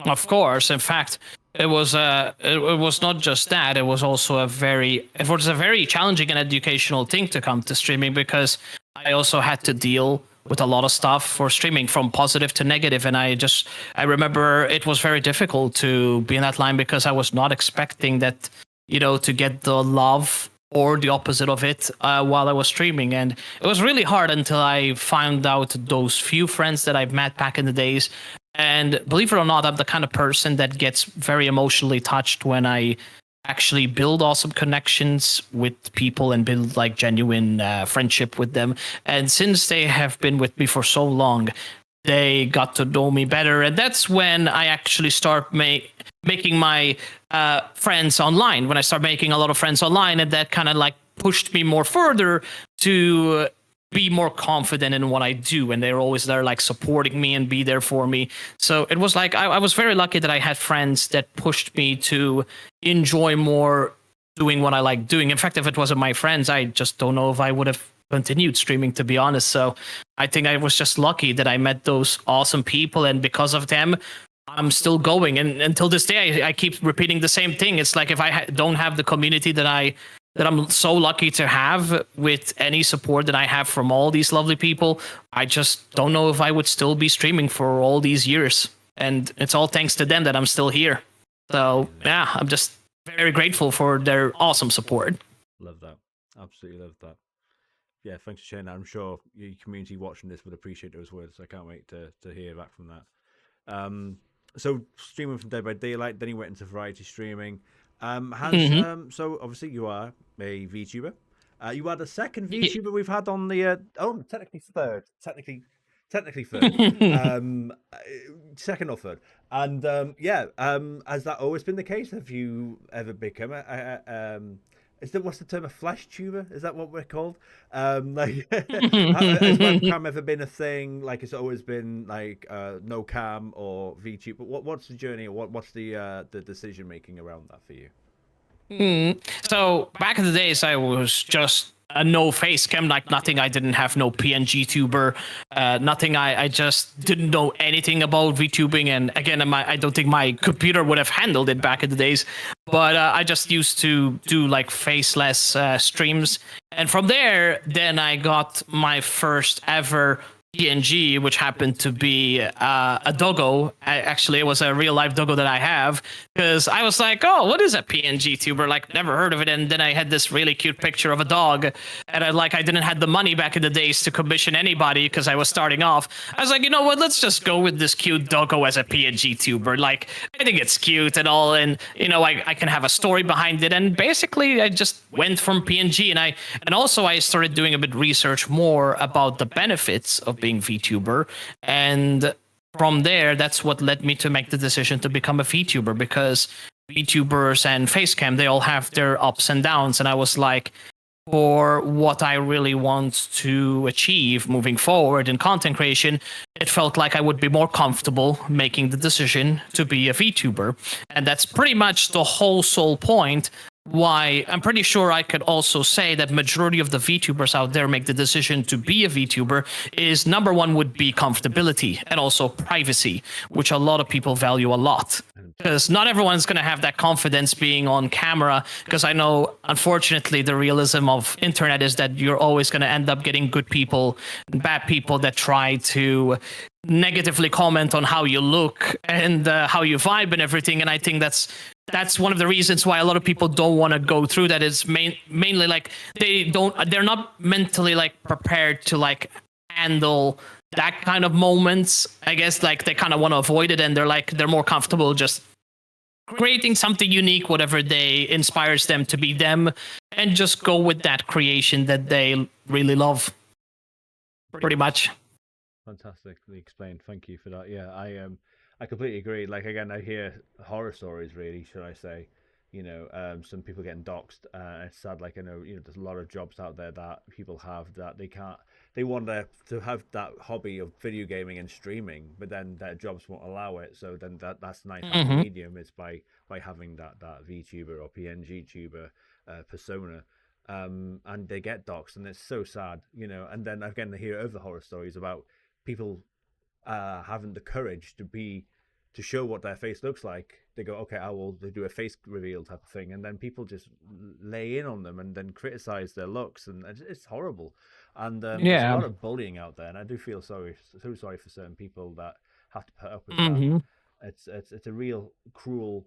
Of course. In fact, it was not just that. It was a very challenging and educational thing to come to streaming, because I also had to deal with a lot of stuff for streaming, from positive to negative. And I remember it was very difficult to be in that line, because I was not expecting that, to get the love or the opposite of it while I was streaming. And it was really hard until I found out those few friends that I've met back in the days. And believe it or not, I'm the kind of person that gets very emotionally touched when I actually build awesome connections with people and build like genuine friendship with them. And since they have been with me for so long, they got to know me better. And that's when I actually start making my friends online. When I start making a lot of friends online, and that kind of like pushed me more further to be more confident in what I do, and they're always there like supporting me and be there for me. So it was like I was very lucky that I had friends that pushed me to enjoy more doing what I like doing. In fact, if it wasn't my friends, I just don't know if I would have continued streaming, to be honest. So I think I was just lucky that I met those awesome people, and because of them, I'm still going. And until this day, I keep repeating the same thing. It's like if I don't have the community that I'm so lucky to have, with any support that I have from all these lovely people, I just don't know if I would still be streaming for all these years. And it's all thanks to them that I'm still here. So yeah, I'm just very grateful for their awesome support. Love that. Absolutely love that. Yeah, thanks for sharing that. I'm sure your community watching this would appreciate those words. I can't wait to hear back from that. So streaming from Dead by Daylight, then you went into variety streaming. Has Mm-hmm. So obviously you are a VTuber. You are the second VTuber we've had on the technically third, technically third, uh, second or third, and has that always been the case? Have you ever become what's the term, a flash tuber? Is that what we're called? Like, has webcam ever been a thing? Like, it's always been like no cam or VTube. But what's the journey? Or what's the decision making around that for you? So back in the days, I was just a no face cam, like nothing. I didn't have no PNG tuber, nothing. I just didn't know anything about VTubing. And again, I don't think my computer would have handled it back in the days. But I just used to do like faceless streams. And from there, then I got my first ever PNG, which happened to be a doggo. Actually, it was a real life doggo that I have, because I was like, oh, what is a PNG tuber? Like, never heard of it. And then I had this really cute picture of a dog, and I didn't have the money back in the days to commission anybody because I was starting off. I was like, you know what? Let's just go with this cute doggo as a PNG tuber. Like, I think it's cute and all, and I can have a story behind it. And basically, I just went from PNG, and also I started doing a bit research more about the benefits of being VTuber, and from there, that's what led me to make the decision to become a VTuber, because VTubers and Facecam, they all have their ups and downs. And I was like, for what I really want to achieve moving forward in content creation, it felt like I would be more comfortable making the decision to be a VTuber. And that's pretty much the whole sole point why I'm pretty sure I could also say that majority of the VTubers out there make the decision to be a VTuber is number one would be comfortability and also privacy, which a lot of people value a lot. Because not everyone's going to have that confidence being on camera, because I know, unfortunately, the realism of internet is that you're always going to end up getting good people and bad people that try to negatively comment on how you look and how you vibe and everything. And I think that's one of the reasons why a lot of people don't want to go through that. Is mainly like they're not mentally like prepared to like handle that kind of moments. I guess like they kind of want to avoid it, and they're more comfortable just creating something unique, whatever they inspires them to be them, and just go with that creation that they really love. Pretty much. Fantastically explained. Thank you for that. Yeah, I completely agree. Like again, I hear horror stories. Really, should I say? some people getting doxxed. It's sad. Like I know, there's a lot of jobs out there that people have that they can't. They want to have that hobby of video gaming and streaming, but then their jobs won't allow it. So then that's a nice happy Mm-hmm. medium is by having that VTuber or PNG tuber persona. And they get doxxed, and it's so sad. And then again, they hear other horror stories about people having the courage to show what their face looks like. They go, okay, I will. They do a face reveal type of thing, and then people just lay in on them and then criticize their looks, and it's horrible. And there's a Yeah. lot of bullying out there, and I do feel so sorry for certain people that have to put up with that. Mm-hmm. It's a real cruel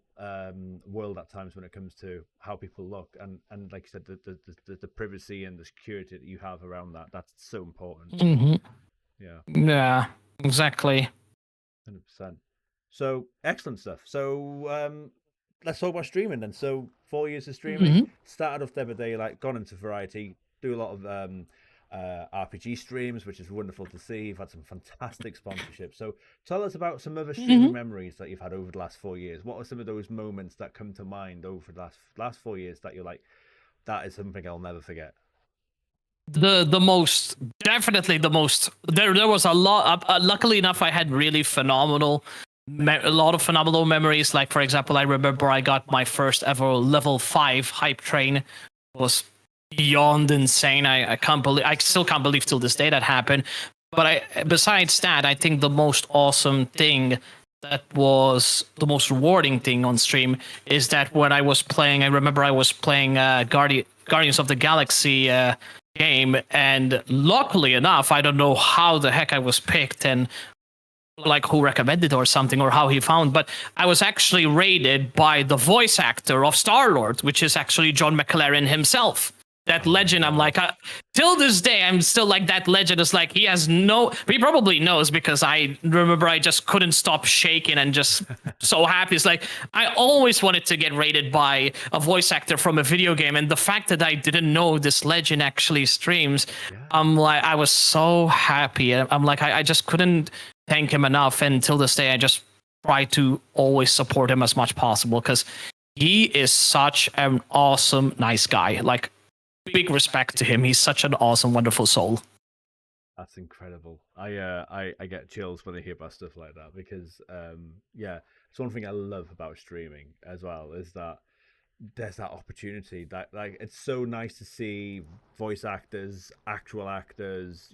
world at times when it comes to how people look, and like you said, the privacy and the security that you have around that's so important. Mm-hmm. Yeah. Yeah. Exactly. 100%. So excellent stuff. So let's talk about streaming then. So 4 years of streaming, Mm-hmm. started off the other day, like gone into variety, do a lot of RPG streams, which is wonderful to see. You've had some fantastic sponsorships. So tell us about some other streaming Mm-hmm. memories that you've had over the last 4 years. What are some of those moments that come to mind over the last 4 years that you're like, that is something I'll never forget? The most, definitely the most, there was a lot, luckily enough I had really phenomenal, a lot of phenomenal memories. Like for example, I remember I got my first ever level 5 hype train. It was beyond insane. I can't believe, I still can't believe till this day that happened. But besides that, I think the most awesome thing, that was the most rewarding thing on stream, is that when I was playing, I remember I was playing Guardians of the Galaxy game, and luckily enough, I don't know how the heck I was picked and like who recommended or something, or how he found, but I was actually rated by the voice actor of Star-Lord, which is actually John McClaren himself. That legend, I'm like, till this day, I'm still like, that legend is like, he probably knows, because I remember I just couldn't stop shaking and just so happy. It's like, I always wanted to get rated by a voice actor from a video game. And the fact that I didn't know this legend actually streams, Yeah. I'm like, I was so happy. I'm like, I just couldn't thank him enough. And till this day, I just try to always support him as much possible, because he is such an awesome, nice guy. Like, big respect to him. He's such an awesome, wonderful soul. That's incredible. I get chills when I hear about stuff like that, because yeah, it's one thing I love about streaming as well, is that there's that opportunity that, like, it's so nice to see voice actors, actual actors,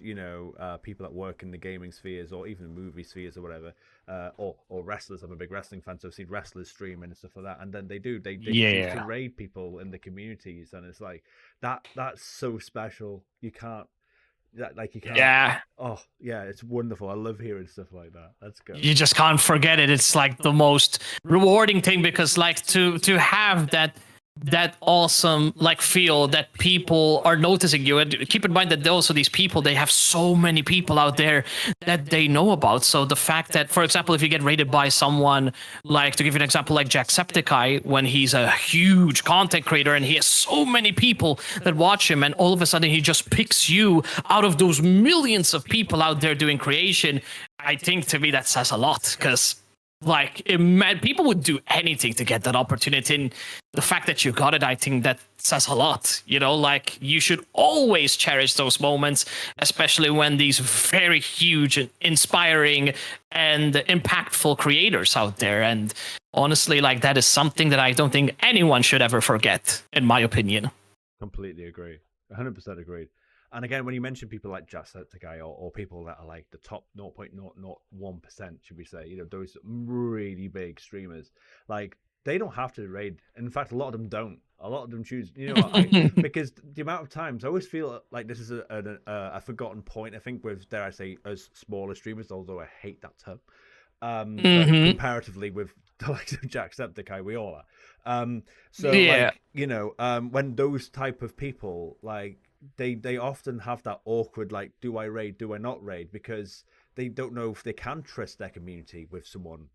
people that work in the gaming spheres or even movie spheres or whatever, or wrestlers. I'm a big wrestling fan, so I've seen wrestlers streaming and stuff like that, and then they choose to raid people in the communities, and it's like that's so special. You can't Yeah. Oh yeah, it's wonderful. I love hearing stuff like that. That's good. You just can't forget it. It's like the most rewarding thing, because like to have that awesome like feel that people are noticing you. And keep in mind that also these people, they have so many people out there that they know about. So the fact that, for example, if you get rated by someone, like to give you an example, like Jacksepticeye, when he's a huge content creator and he has so many people that watch him, and all of a sudden he just picks you out of those millions of people out there doing creation, I think to me that says a lot, because like people would do anything to get that opportunity, and the fact that you got it, I think that says a lot. Like, you should always cherish those moments, especially when these very huge, inspiring, and impactful creators out there. And honestly, like, that is something that I don't think anyone should ever forget, in my opinion. Completely agree. 100% agreed. And again, when you mention people like Jacksepticeye or people that are like the top 0.001%, should we say, those really big streamers, like, they don't have to raid. In fact, a lot of them don't. A lot of them choose, because the amount of times I always feel like this is a forgotten point. I think with, dare I say, us smaller streamers, although I hate that term. But comparatively with the likes of Jacksepticeye, we all are. Like, when those type of people, like, they often have that awkward, like, do I raid, do I not raid, because they don't know if they can trust their community with someone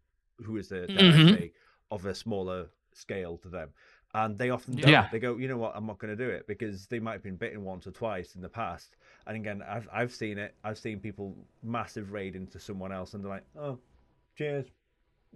who is dare I say, of a smaller scale to them. And they often don't. Yeah. They go, you know what, I'm not going to do it, because they might have been bitten once or twice in the past. And again, I've seen it. I've seen people massive raid into someone else, and they're like, oh, cheers,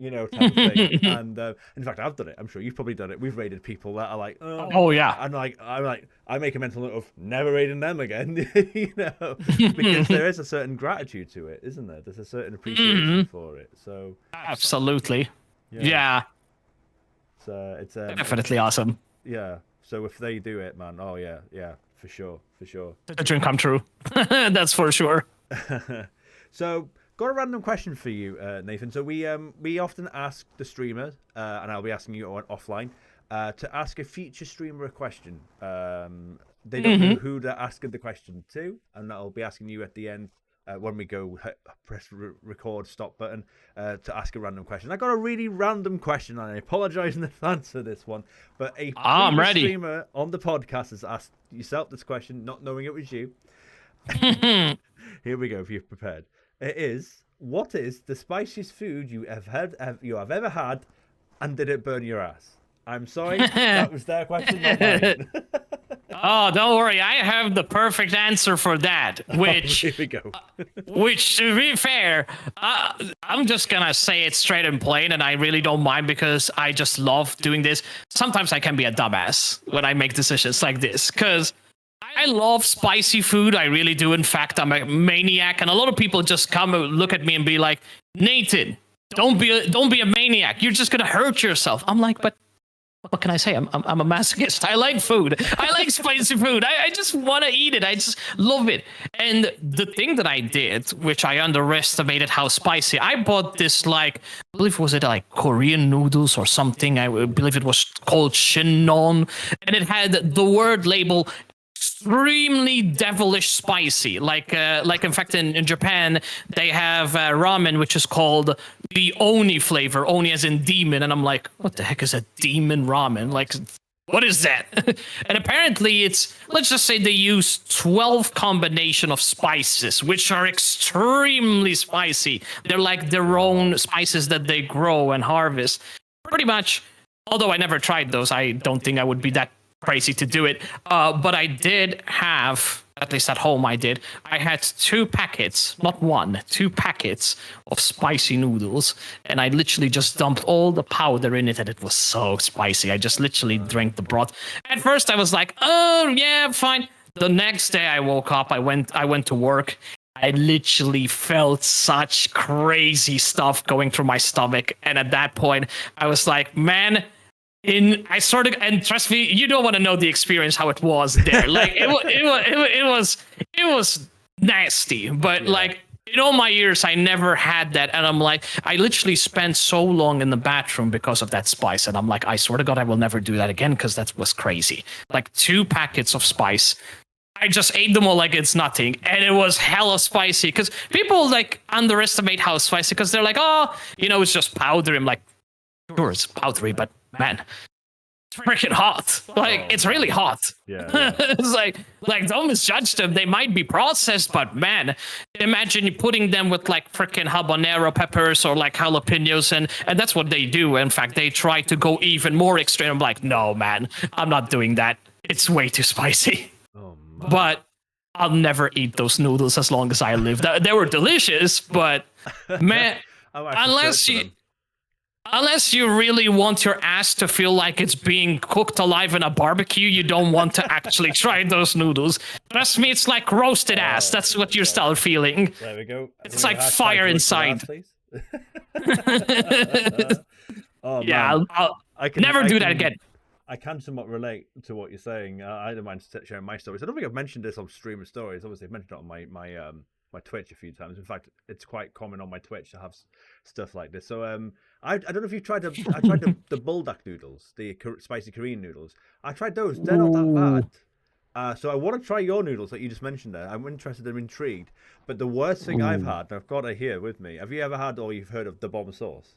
type of thing. And in fact, I've done it. I'm sure you've probably done it. We've raided people that are like, Oh yeah. I make a mental note of never raiding them again, because there is a certain gratitude to it, isn't there? There's a certain appreciation for it. So Absolutely. yeah, Yeah. it's Definitely awesome. yeah. So if they do it, man, oh yeah, for sure, for sure. A dream come true. That's for sure. So, got a random question for you, Nathan. So we often ask the streamer, and I'll be asking you offline, to ask a future streamer a question. They don't know who they're asking the question to, and I'll be asking you at the end when we go press record stop button to ask a random question. I got a really random question, and I apologize in advance for this one, but I'm ready. streamer on the podcast has asked yourself this question, not knowing it was you. Here we go. If you're prepared, it is: what is the spiciest food you have ever had, and did it burn your ass? I'm sorry, that was their question, not mine. Oh, don't worry. I have the perfect answer for that. Which, Here we go. which, to be fair, I'm just gonna say it straight and plain, and I really don't mind because I just love doing this. Sometimes I can be a dumbass when I make decisions like this, because I love spicy food. I really do. In fact, I'm a maniac, and a lot of people just come and look at me and be like, "Nathan, don't be a maniac. You're just gonna hurt yourself." I'm like, but what can I say? I'm a masochist. I like food. I like spicy food. I just want to eat it. I just love it. And the thing that I did, which I underestimated how spicy, I bought this, like, I believe was it like Korean noodles or something. I believe it was called Shinnon, and it had the word label extremely devilish spicy. Like in fact in Japan they have ramen which is called the Oni flavor, Oni as in demon, and I'm like, what the heck is a demon ramen? Like, what is that? And apparently it's, let's just say they use 12 combination of spices which are extremely spicy. They're like their own spices that they grow and harvest pretty much. Although I never tried those, I don't think I would be that crazy to do it. But I did have, at least at home I had 2 packets, not one, 2 packets of spicy noodles, and I literally just dumped all the powder in it, and it was so spicy. I just literally drank the broth. At first I was like, oh yeah, fine. The next day I woke up, I went to work. I literally felt such crazy stuff going through my stomach, and at that point I was like, man, and trust me, you don't want to know the experience how it was there. Like it was nasty, but like in all my years, I never had that, and I'm like, I literally spent so long in the bathroom because of that spice, and I'm like, I swear to God, I will never do that again because that was crazy. Like 2 packets of spice. I just ate them all like it's nothing, and it was hella spicy. Because people like underestimate how spicy, because they're like, oh, it's just powder. I'm like, sure, it's powdery, but man, it's freaking hot. Like, it's really hot. Yeah. It's like don't misjudge them. They might be processed, but man, imagine you putting them with like freaking habanero peppers or like jalapenos, and that's what they do. In fact, they try to go even more extreme. I'm like, no, man, I'm not doing that. It's way too spicy. Oh, man. But I'll never eat those noodles as long as I live. They were delicious, but man, Unless you really want your ass to feel like it's being cooked alive in a barbecue, you don't want to actually try those noodles. Trust me, it's like roasted ass. That's what you're still feeling. There we go. It's like fire inside. Oh, yeah, man. I can never do that again. I can somewhat relate to what you're saying. I don't mind sharing my stories. I don't think I've mentioned this on streamer stories. Obviously, I've mentioned it on my Twitch a few times. In fact, it's quite common on my Twitch to have stuff like this. So I don't know if you've tried I tried the buldak noodles, the spicy Korean noodles. I tried those. They're not that bad. So I want to try your noodles that you just mentioned there. I'm interested and intrigued. But the worst thing I've had, and I've got it here with me. Have you ever had or you've heard of the bomb sauce?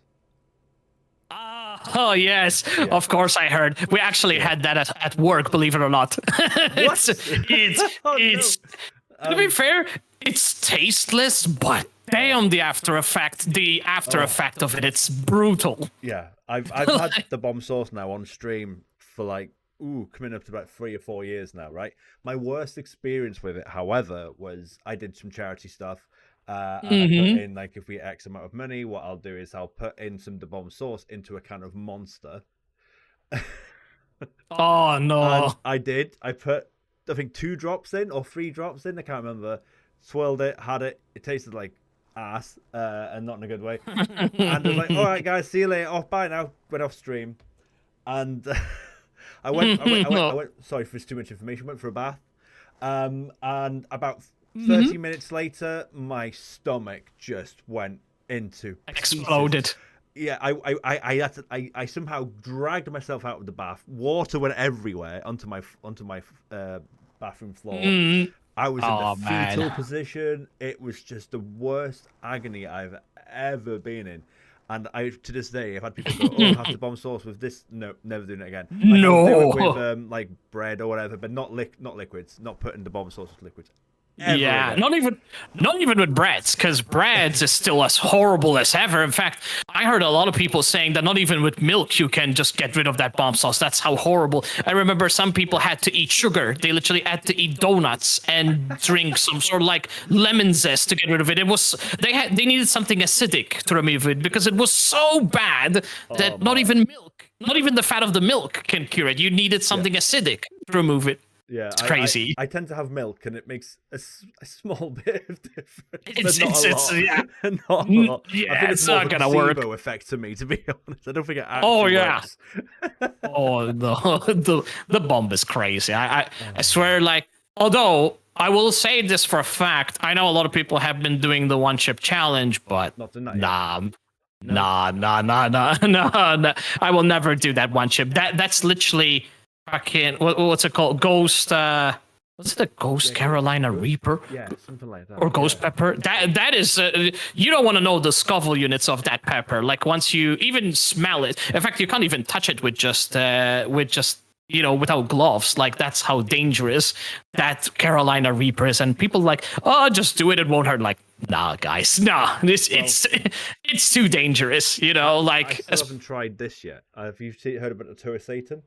Oh yes, of course I heard. We actually had that at work, believe it or not. It's to be fair, it's tasteless, but damn, the after effect of it, it's brutal. Yeah, I've had the bomb sauce now on stream for like coming up to about 3 or 4 years now, right? My worst experience with it, however, was I did some charity stuff, And I put in, like, if we X amount of money, what I'll do is I'll put in some the bomb sauce into a can of Monster. Oh And no. I did. I put, I think, 2 drops in or 3 drops in. I can't remember. Swirled it, had it. It tasted like ass, and not in a good way. And I was like, all right, guys, see you later. Off, bye now. Went off stream. And I went. Sorry for too much information. Went for a bath. And about 30 minutes later, my stomach just went into Exploded. pieces. Yeah, I somehow dragged myself out of the bath. Water went everywhere onto my bathroom floor. I was in the fetal position. It was just the worst agony I've ever been in. And I, to this day, I've had people go, "Oh, have the bomb sauce with this." No, never doing it again. Like, No. I'll do it with like bread or whatever, but not liquids. Not putting the bomb sauce with liquids. Yeah, Again. not even with breads, because breads is still as horrible as ever. In fact, I heard a lot of people saying that not even with milk you can just get rid of that bomb sauce. That's how horrible. I remember some people had to eat sugar. They literally had to eat donuts and drink some sort of like lemon zest to get rid of it. It was they needed something acidic to remove it because it was so bad that not even milk, not even the fat of the milk can cure it. You needed something acidic to remove it. Yeah, it's crazy. I tend to have milk, and it makes a small bit of difference. It's not a lot. yeah, not a lot. Yeah, I think it's more not of a gonna work. placebo effect to me, to be honest. I don't think it actually works. Oh, the bomb is crazy. I swear, like, although I will say this for a fact, I know a lot of people have been doing the one chip challenge, but not tonight. Nah. I will never do that one chip. That's literally fucking what's it called? Ghost. What's it? A Ghost Carolina Reaper? Yeah, something like that. Or Ghost Pepper. That is. You don't want to know the Scoville units of that pepper. Like once you even smell it. In fact, you can't even touch it with just without gloves. Like that's how dangerous that Carolina Reaper is. And people like, oh, just do it. It won't hurt. Like, nah, guys, nah. It's too dangerous. Like. I still haven't tried this yet. Have you heard about the toe of Satan?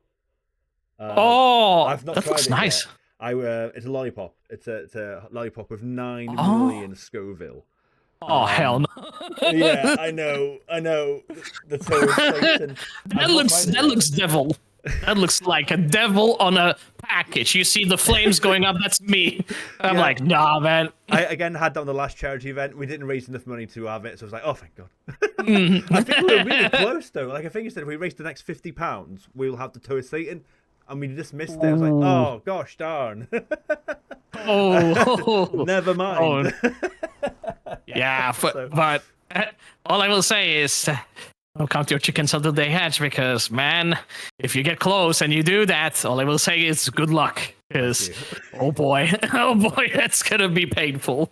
I've not that tried looks it nice. Yet. It's a lollipop. It's a lollipop with 9 million Scoville. Oh hell no! Yeah, I know. The toe of Satan. That looks devil. That looks like a devil on a package. You see the flames going up. That's me. I'm like, nah, man. I again had that on the last charity event. We didn't raise enough money to have it, so I was like, oh, thank God. I think we were really close though. Like I think you said, if we raise the next £50, we'll have the toe of Satan. And we just missed it. I was like, oh gosh, darn. Never mind. Yeah, but all I will say is don't count your chickens until they hatch, because man, if you get close and you do that, all I will say is good luck. Because oh boy, that's gonna be painful.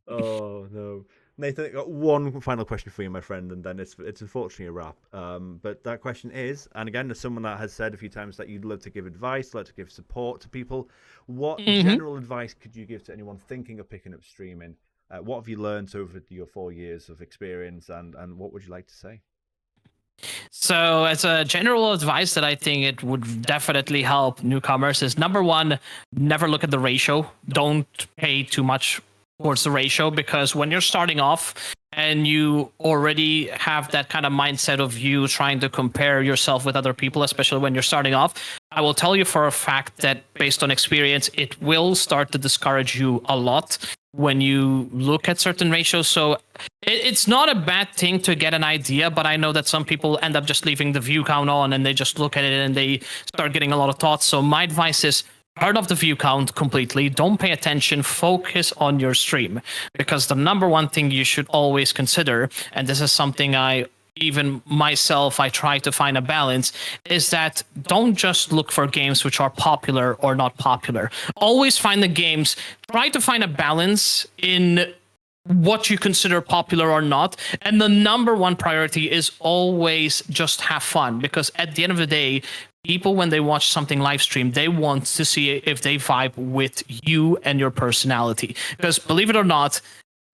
Oh no. Nathan, I've got one final question for you, my friend, and then it's unfortunately a wrap. But that question is, and again, as someone that has said a few times that you'd love to give advice, love to give support to people, what general advice could you give to anyone thinking of picking up streaming? What have you learned over your 4 years of experience, and what would you like to say? So, as a general advice that I think it would definitely help newcomers is, number one, never look at the ratio. Don't pay too much towards the ratio, because when you're starting off and you already have that kind of mindset of you trying to compare yourself with other people, especially when you're starting off, I will tell you for a fact that based on experience, it will start to discourage you a lot when you look at certain ratios. So it's not a bad thing to get an idea, but I know that some people end up just leaving the view count on and they just look at it and they start getting a lot of thoughts. So my advice is, turn off the view count completely. Don't pay attention. Focus on your stream. Because the number one thing you should always consider, and this is something even myself, I try to find a balance, is that don't just look for games which are popular or not popular. Always find the games. Try to find a balance in what you consider popular or not. And the number one priority is always just have fun. Because at the end of the day, people, when they watch something live stream, they want to see if they vibe with you and your personality. Because believe it or not,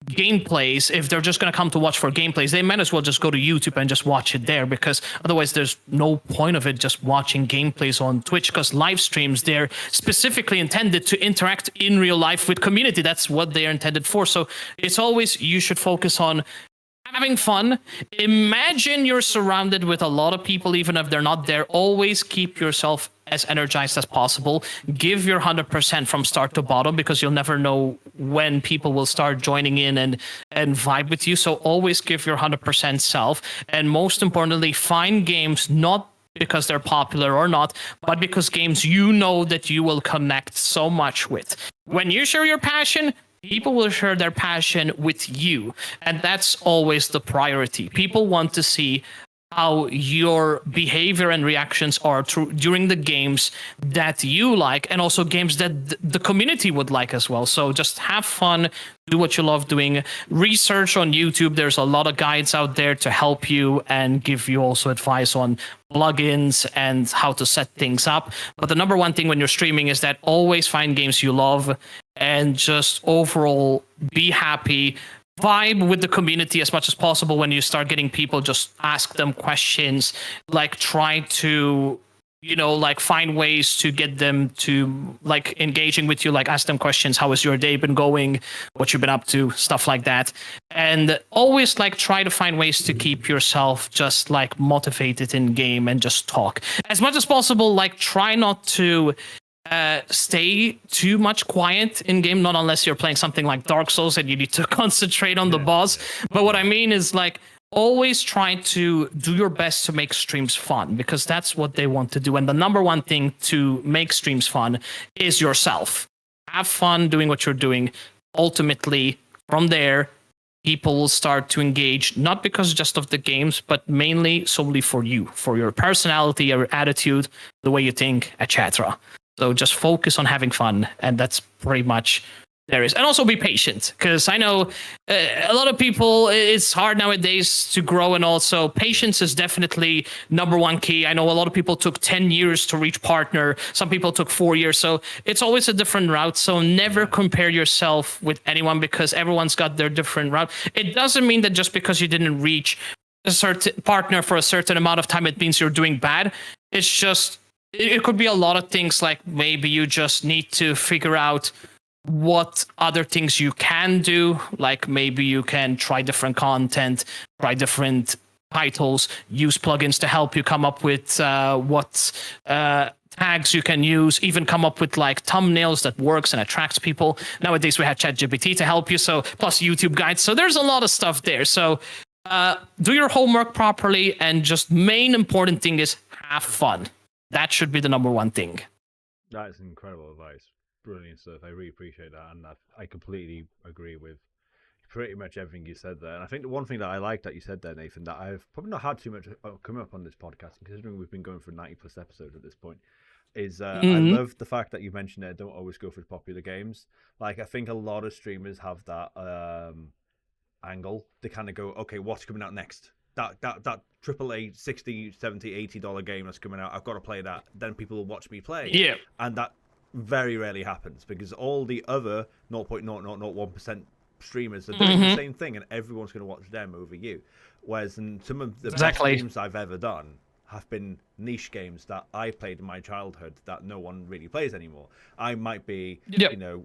gameplays, if they're just going to come to watch for gameplays, they might as well just go to YouTube and just watch it there, because otherwise there's no point of it just watching gameplays on Twitch, because live streams, they're specifically intended to interact in real life with community. That's what they're intended for. So it's always, you should focus on having fun. Imagine you're surrounded with a lot of people, even if they're not there. Always keep yourself as energized as possible. Give your 100% from start to bottom, because you'll never know when people will start joining in and vibe with you. So always give your 100% self. And most importantly, find games not because they're popular or not, but because games you know that you will connect so much with. When you share your passion, people will share their passion with you. And that's always the priority. People want to see how your behavior and reactions are during the games that you like, and also games that the community would like as well. So just have fun, do what you love doing. Research on YouTube. There's a lot of guides out there to help you and give you also advice on plugins and how to set things up. But the number one thing when you're streaming is that always find games you love, and just overall be happy. Vibe with the community as much as possible. When you start getting people, just ask them questions, like try to, like find ways to get them to like engaging with you, like ask them questions. How has your day been going? What you've been up to? Stuff like that. And always like try to find ways to keep yourself just like motivated in game, and just talk as much as possible. Like try not to stay too much quiet in game, not unless you're playing something like Dark Souls and you need to concentrate on the boss. But what I mean is like always try to do your best to make streams fun, because that's what they want to do. And the number one thing to make streams fun is yourself. Have fun doing what you're doing. Ultimately, from there, people will start to engage, not because just of the games, but mainly solely for you, for your personality, your attitude, the way you think, etc. So just focus on having fun, and that's pretty much there is. And also be patient, because I know a lot of people, it's hard nowadays to grow, and also patience is definitely number one key. I know a lot of people took 10 years to reach partner. Some people took 4 years. So it's always a different route. So never compare yourself with anyone, because everyone's got their different route. It doesn't mean that just because you didn't reach a certain partner for a certain amount of time, it means you're doing bad. It's just, it could be a lot of things, like maybe you just need to figure out what other things you can do. Like maybe you can try different content, try different titles, use plugins to help you come up with what tags you can use, even come up with like thumbnails that works and attracts people. Nowadays we have ChatGPT to help you, so plus YouTube guides. So there's a lot of stuff there. So do your homework properly, and just main important thing is have fun. That should be the number one thing. That is incredible advice. Brilliant stuff. I really appreciate that. And I completely agree with pretty much everything you said there. And I think the one thing that I like that you said there, Nathan, that I've probably not had too much come up on this podcast, considering we've been going for 90 plus episodes at this point, is I love the fact that you mentioned there, don't always go for popular games. Like, I think a lot of streamers have that angle. They kind of go, okay, what's coming out next? That AAA $60, $70, $80 game that's coming out, I've got to play that. Then people will watch me play. Yeah. And that very rarely happens, because all the other 0.0001% streamers are doing the same thing, and everyone's going to watch them over you. Whereas in some of the best games I've ever done have been niche games that I played in my childhood that no one really plays anymore. I might be, the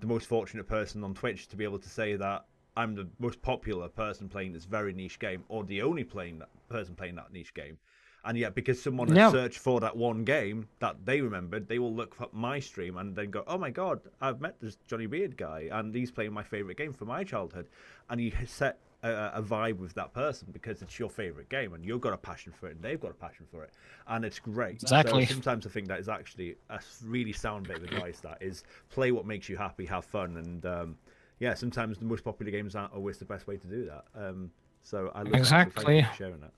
most fortunate person on Twitch to be able to say that I'm the most popular person playing this very niche game, or the only person playing that niche game. And yet, because someone has searched for that one game that they remembered, they will look at my stream and then go, oh my God, I've met this Johnny Beard guy, and he's playing my favorite game from my childhood. And you set a vibe with that person because it's your favorite game, and you've got a passion for it, and they've got a passion for it. And it's great. Exactly. So sometimes I think that is actually a really sound bit of advice, that is, play what makes you happy, have fun. And sometimes the most popular games aren't always the best way to do that. So I love that. So thank you for sharing that.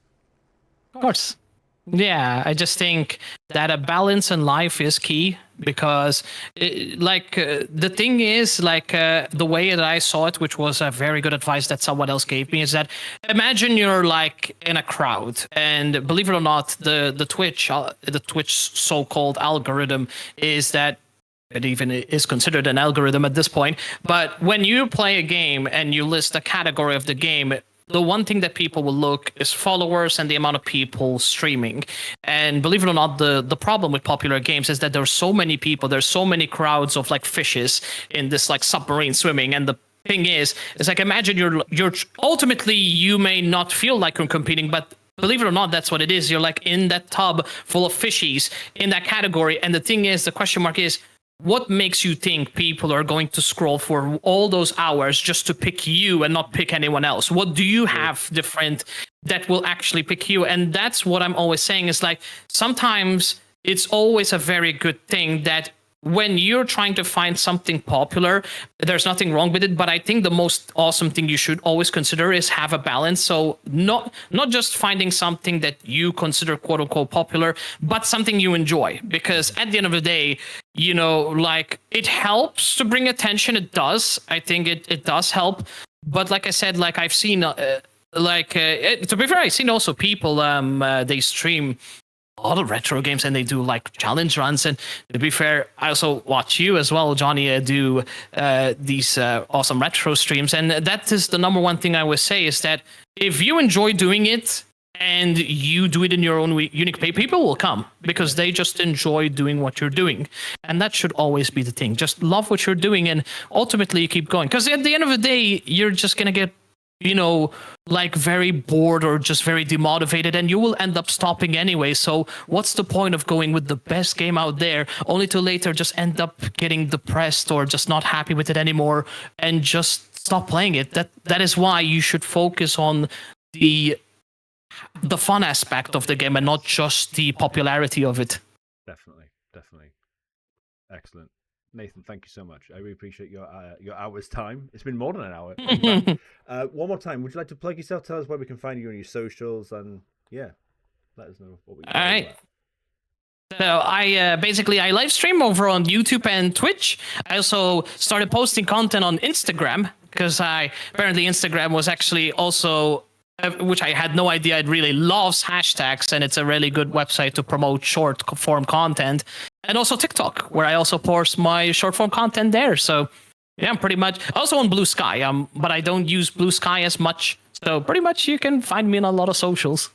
Of course. Yeah, I just think that a balance in life is key, because the thing is, the way that I saw it, which was a very good advice that someone else gave me, is that imagine you're like in a crowd, and believe it or not, the Twitch so-called algorithm is that it even is considered an algorithm at this point. But when you play a game and you list the category of the game, the one thing that people will look is followers and the amount of people streaming. And believe it or not, the problem with popular games is that there's so many people, there's so many crowds of like fishes in this like submarine swimming. And the thing is like, imagine you're ultimately, you may not feel like you're competing, but believe it or not, that's what it is. You're like in that tub full of fishies in that category. And the thing is, the question mark is, what makes you think people are going to scroll for all those hours just to pick you and not pick anyone else? What do you have different that will actually pick you? And that's what I'm always saying is like, sometimes it's always a very good thing that when you're trying to find something popular, there's nothing wrong with it. But I think the most awesome thing you should always consider is have a balance. So not just finding something that you consider quote unquote popular, but something you enjoy. Because at the end of the day, you know, like it helps to bring attention. It does. I think it does help. But like I said, like I've seen, to be fair, I've seen also people, they stream a lot of retro games and they do like challenge runs. And to be fair, I also watch you as well, Johnny, do these awesome retro streams. And that is the number one thing I would say is that if you enjoy doing it and you do it in your own unique way, people will come because they just enjoy doing what you're doing. And that should always be the thing. Just love what you're doing and ultimately you keep going. Because at the end of the day, you're just going to get, you know, like very bored or just very demotivated and you will end up stopping anyway. So what's the point of going with the best game out there only to later just end up getting depressed or just not happy with it anymore and just stop playing it? That is why you should focus on the fun aspect of the game and not just the popularity of it. Definitely. Excellent. Nathan, thank you so much. I really appreciate your hour's time. It's been more than an hour. One more time, would you like to plug yourself? Tell us where we can find you on your socials, and yeah, let us know what we can do. All right. So I basically I live stream over on YouTube and Twitch. I also started posting content on Instagram because apparently Instagram was actually also, which I had no idea it really loves hashtags, and it's a really good website to promote short form content. And also TikTok, where I also post my short form content there. So yeah, I'm pretty much also on Blue Sky, but I don't use Blue Sky as much. So pretty much you can find me on a lot of socials.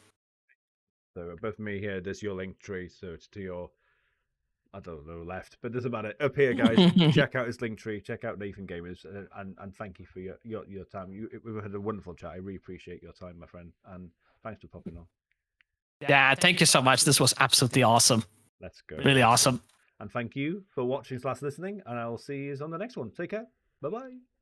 So above me here, there's your link tree. So it's to your, I don't know, left, but doesn't matter. Up here, guys, check out his link tree. Check out Nathan Gamers, and thank you for your time. We've had a wonderful chat. I really appreciate your time, my friend, and thanks for popping on. Yeah, thank you so much. This was absolutely awesome. Let's go. Really awesome. And thank you for watching / listening, and I'll see you on the next one. Take care. Bye-bye.